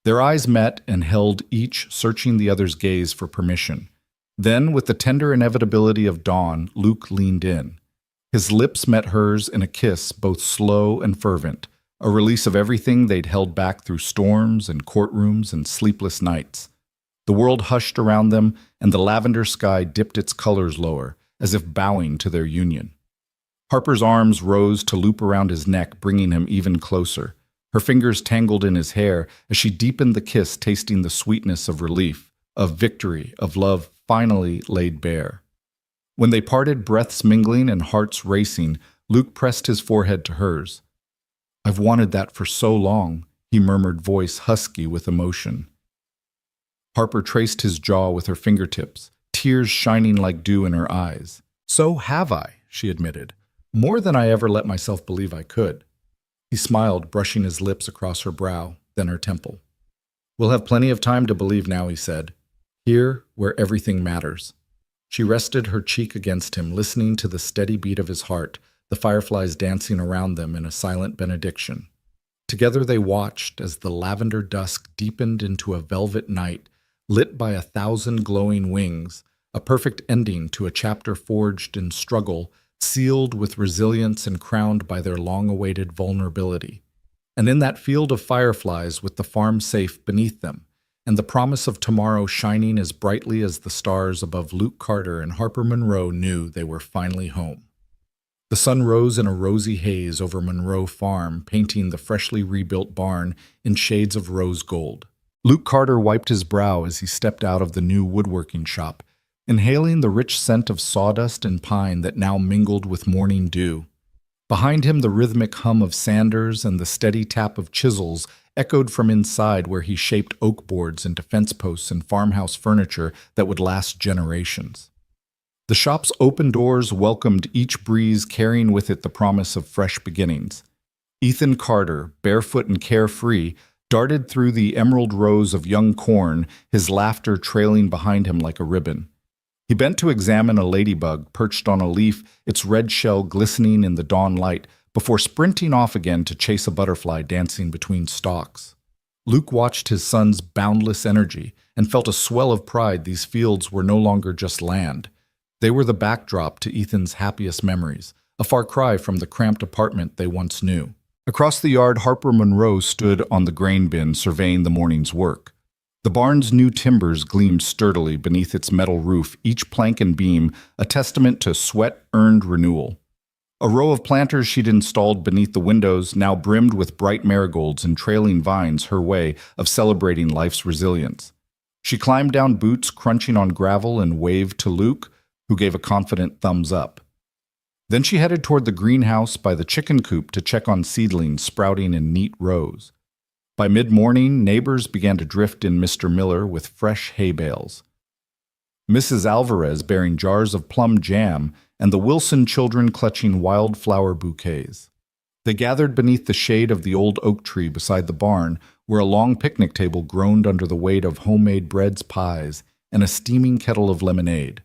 [SPEAKER 1] Their eyes met and held, each searching the other's gaze for permission. Then, with the tender inevitability of dawn, Luke leaned in. His lips met hers in a kiss both slow and fervent, a release of everything they'd held back through storms and courtrooms and sleepless nights. The world hushed around them, and the lavender sky dipped its colors lower, as if bowing to their union. Harper's arms rose to loop around his neck, bringing him even closer. Her fingers tangled in his hair as she deepened the kiss, tasting the sweetness of relief, of victory, of love finally laid bare. When they parted, breaths mingling and hearts racing, Luke pressed his forehead to hers. "I've wanted that for so long," he murmured, voice husky with emotion. Harper traced his jaw with her fingertips, tears shining like dew in her eyes. "So have I," she admitted. "More than I ever let myself believe I could." He smiled, brushing his lips across her brow, then her temple. "We'll have plenty of time to believe now," he said. "Here, where everything matters." She rested her cheek against him, listening to the steady beat of his heart, the fireflies dancing around them in a silent benediction. Together they watched as the lavender dusk deepened into a velvet night, lit by 1,000 glowing wings, a perfect ending to a chapter forged in struggle, sealed with resilience and crowned by their long-awaited vulnerability. And in that field of fireflies, with the farm safe beneath them, and the promise of tomorrow shining as brightly as the stars above, Luke Carter and Harper Monroe knew they were finally home. The sun rose in a rosy haze over Monroe Farm, painting the freshly rebuilt barn in shades of rose gold. Luke Carter wiped his brow as he stepped out of the new woodworking shop, inhaling the rich scent of sawdust and pine that now mingled with morning dew. Behind him, the rhythmic hum of sanders and the steady tap of chisels echoed from inside, where he shaped oak boards into fence posts and farmhouse furniture that would last generations. The shop's open doors welcomed each breeze, carrying with it the promise of fresh beginnings. Ethan Carter, barefoot and carefree, darted through the emerald rows of young corn, his laughter trailing behind him like a ribbon. He bent to examine a ladybug perched on a leaf, its red shell glistening in the dawn light, before sprinting off again to chase a butterfly dancing between stalks. Luke watched his son's boundless energy and felt a swell of pride. These fields were no longer just land. They were the backdrop to Ethan's happiest memories, a far cry from the cramped apartment they once knew. Across the yard, Harper Monroe stood on the grain bin surveying the morning's work. The barn's new timbers gleamed sturdily beneath its metal roof, each plank and beam a testament to sweat-earned renewal. A row of planters she'd installed beneath the windows now brimmed with bright marigolds and trailing vines, her way of celebrating life's resilience. She climbed down, boots crunching on gravel, and waved to Luke, who gave a confident thumbs up. Then she headed toward the greenhouse by the chicken coop to check on seedlings sprouting in neat rows. By mid-morning, neighbors began to drift in Mr. Miller with fresh hay bales. Mrs. Alvarez bearing jars of plum jam, and the Wilson children clutching wildflower bouquets. They gathered beneath the shade of the old oak tree beside the barn, where a long picnic table groaned under the weight of homemade breads, pies, and a steaming kettle of lemonade.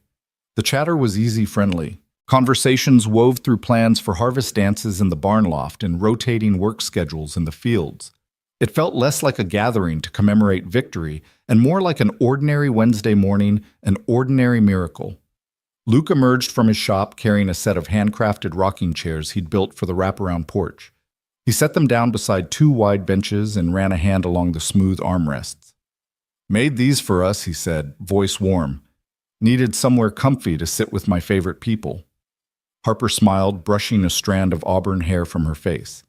[SPEAKER 1] The chatter was easy, friendly. Conversations wove through plans for harvest dances in the barn loft and rotating work schedules in the fields. It felt less like a gathering to commemorate victory and more like an ordinary Wednesday morning, an ordinary miracle. Luke emerged from his shop carrying a set of handcrafted rocking chairs he'd built for the wraparound porch. He set them down beside two wide benches and ran a hand along the smooth armrests. "Made these for us," he said, voice warm. "Needed somewhere comfy to sit with my favorite people." Harper smiled, brushing a strand of auburn hair from her face.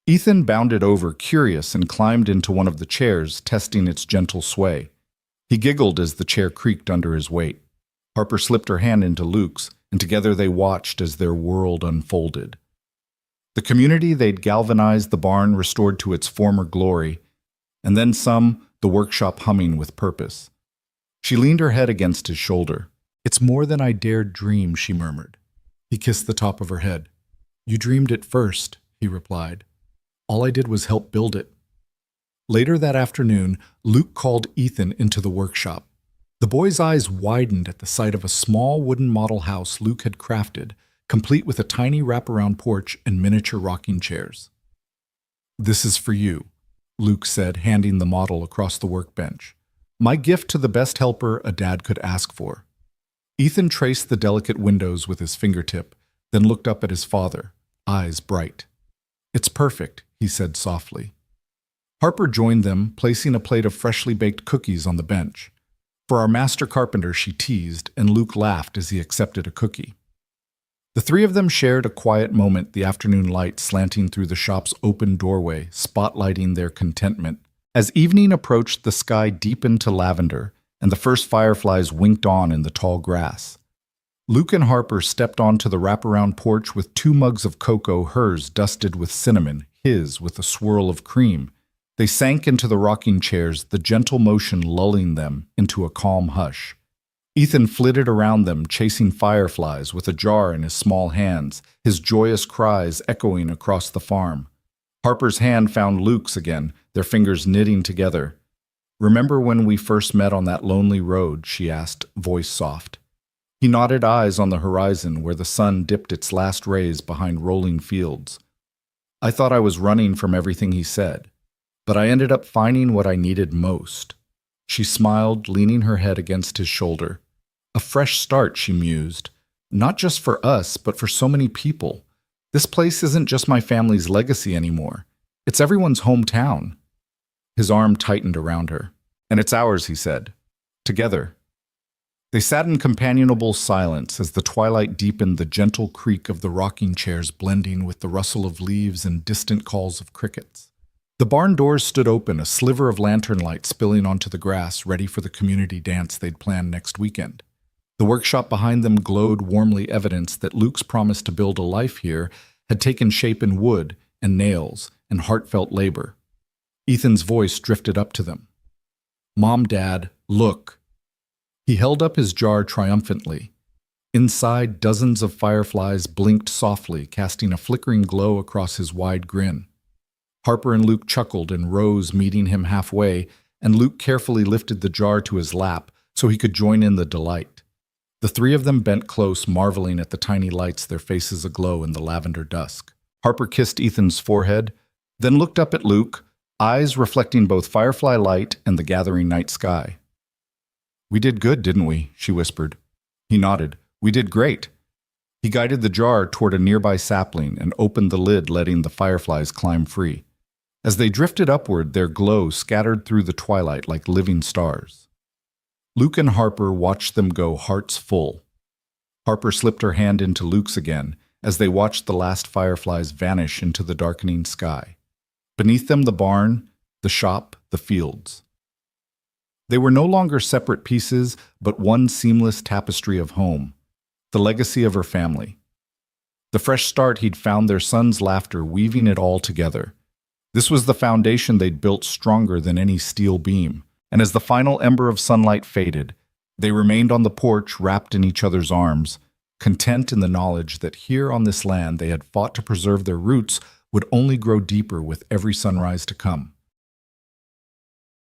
[SPEAKER 1] Ethan bounded over, curious, and climbed into one of the chairs, testing its gentle sway. He giggled as the chair creaked under his weight. Harper slipped her hand into Luke's, and together they watched as their world unfolded. The community they'd galvanized the barn restored to its former glory, and then some, the workshop humming with purpose. She leaned her head against his shoulder. "It's more than I dared dream," she murmured. He kissed the top of her head. "You dreamed it first," he replied. "All I did was help build it." Later that afternoon, Luke called Ethan into the workshop. The boy's eyes widened at the sight of a small wooden model house Luke had crafted, complete with a tiny wraparound porch and miniature rocking chairs. "This is for you," Luke said, handing the model across the workbench. "My gift to the best helper a dad could ask for." Ethan traced the delicate windows with his fingertip, then looked up at his father, eyes bright. "It's perfect," he said softly. Harper joined them, placing a plate of freshly baked cookies on the bench. "For our master carpenter," she teased, and Luke laughed as he accepted a cookie. The three of them shared a quiet moment, the afternoon light slanting through the shop's open doorway, spotlighting their contentment. As evening approached, the sky deepened to lavender, and the first fireflies winked on in the tall grass. Luke and Harper stepped onto the wraparound porch with 2 mugs of cocoa, hers dusted with cinnamon, his with a swirl of cream. They sank into the rocking chairs, the gentle motion lulling them into a calm hush. Ethan flitted around them, chasing fireflies with a jar in his small hands, his joyous cries echoing across the farm. Harper's hand found Luke's again, their fingers knitting together. "Remember when we first met on that lonely road?" she asked, voice soft. He nodded, eyes on the horizon where the sun dipped its last rays behind rolling fields. "I thought I was running from everything he said, but I ended up finding what I needed most." She smiled, leaning her head against his shoulder. "A fresh start," she mused. "Not just for us, but for so many people. This place isn't just my family's legacy anymore. It's everyone's hometown." His arm tightened around her. "And it's ours," he said. "Together." They sat in companionable silence as the twilight deepened, the gentle creak of the rocking chairs blending with the rustle of leaves and distant calls of crickets. The barn doors stood open, a sliver of lantern light spilling onto the grass, ready for the community dance they'd planned next weekend. The workshop behind them glowed warmly, evidence that Luke's promise to build a life here had taken shape in wood and nails and heartfelt labor. Ethan's voice drifted up to them. "Mom, Dad, look." He held up his jar triumphantly. Inside, dozens of fireflies blinked softly, casting a flickering glow across his wide grin. Harper and Luke chuckled and rose, meeting him halfway, and Luke carefully lifted the jar to his lap so he could join in the delight. The three of them bent close, marveling at the tiny lights, their faces aglow in the lavender dusk. Harper kissed Ethan's forehead, then looked up at Luke, eyes reflecting both firefly light and the gathering night sky. "We did good, didn't we?" she whispered. He nodded. "We did great." He guided the jar toward a nearby sapling and opened the lid, letting the fireflies climb free. As they drifted upward, their glow scattered through the twilight like living stars. Luke and Harper watched them go, hearts full. Harper slipped her hand into Luke's again as they watched the last fireflies vanish into the darkening sky. Beneath them, the barn, the shop, the fields. They were no longer separate pieces, but one seamless tapestry of home, the legacy of her family. The fresh start he'd found, their son's laughter weaving it all together. This was the foundation they'd built, stronger than any steel beam. And as the final ember of sunlight faded, they remained on the porch, wrapped in each other's arms, content in the knowledge that here on this land they had fought to preserve their roots would only grow deeper with every sunrise to come.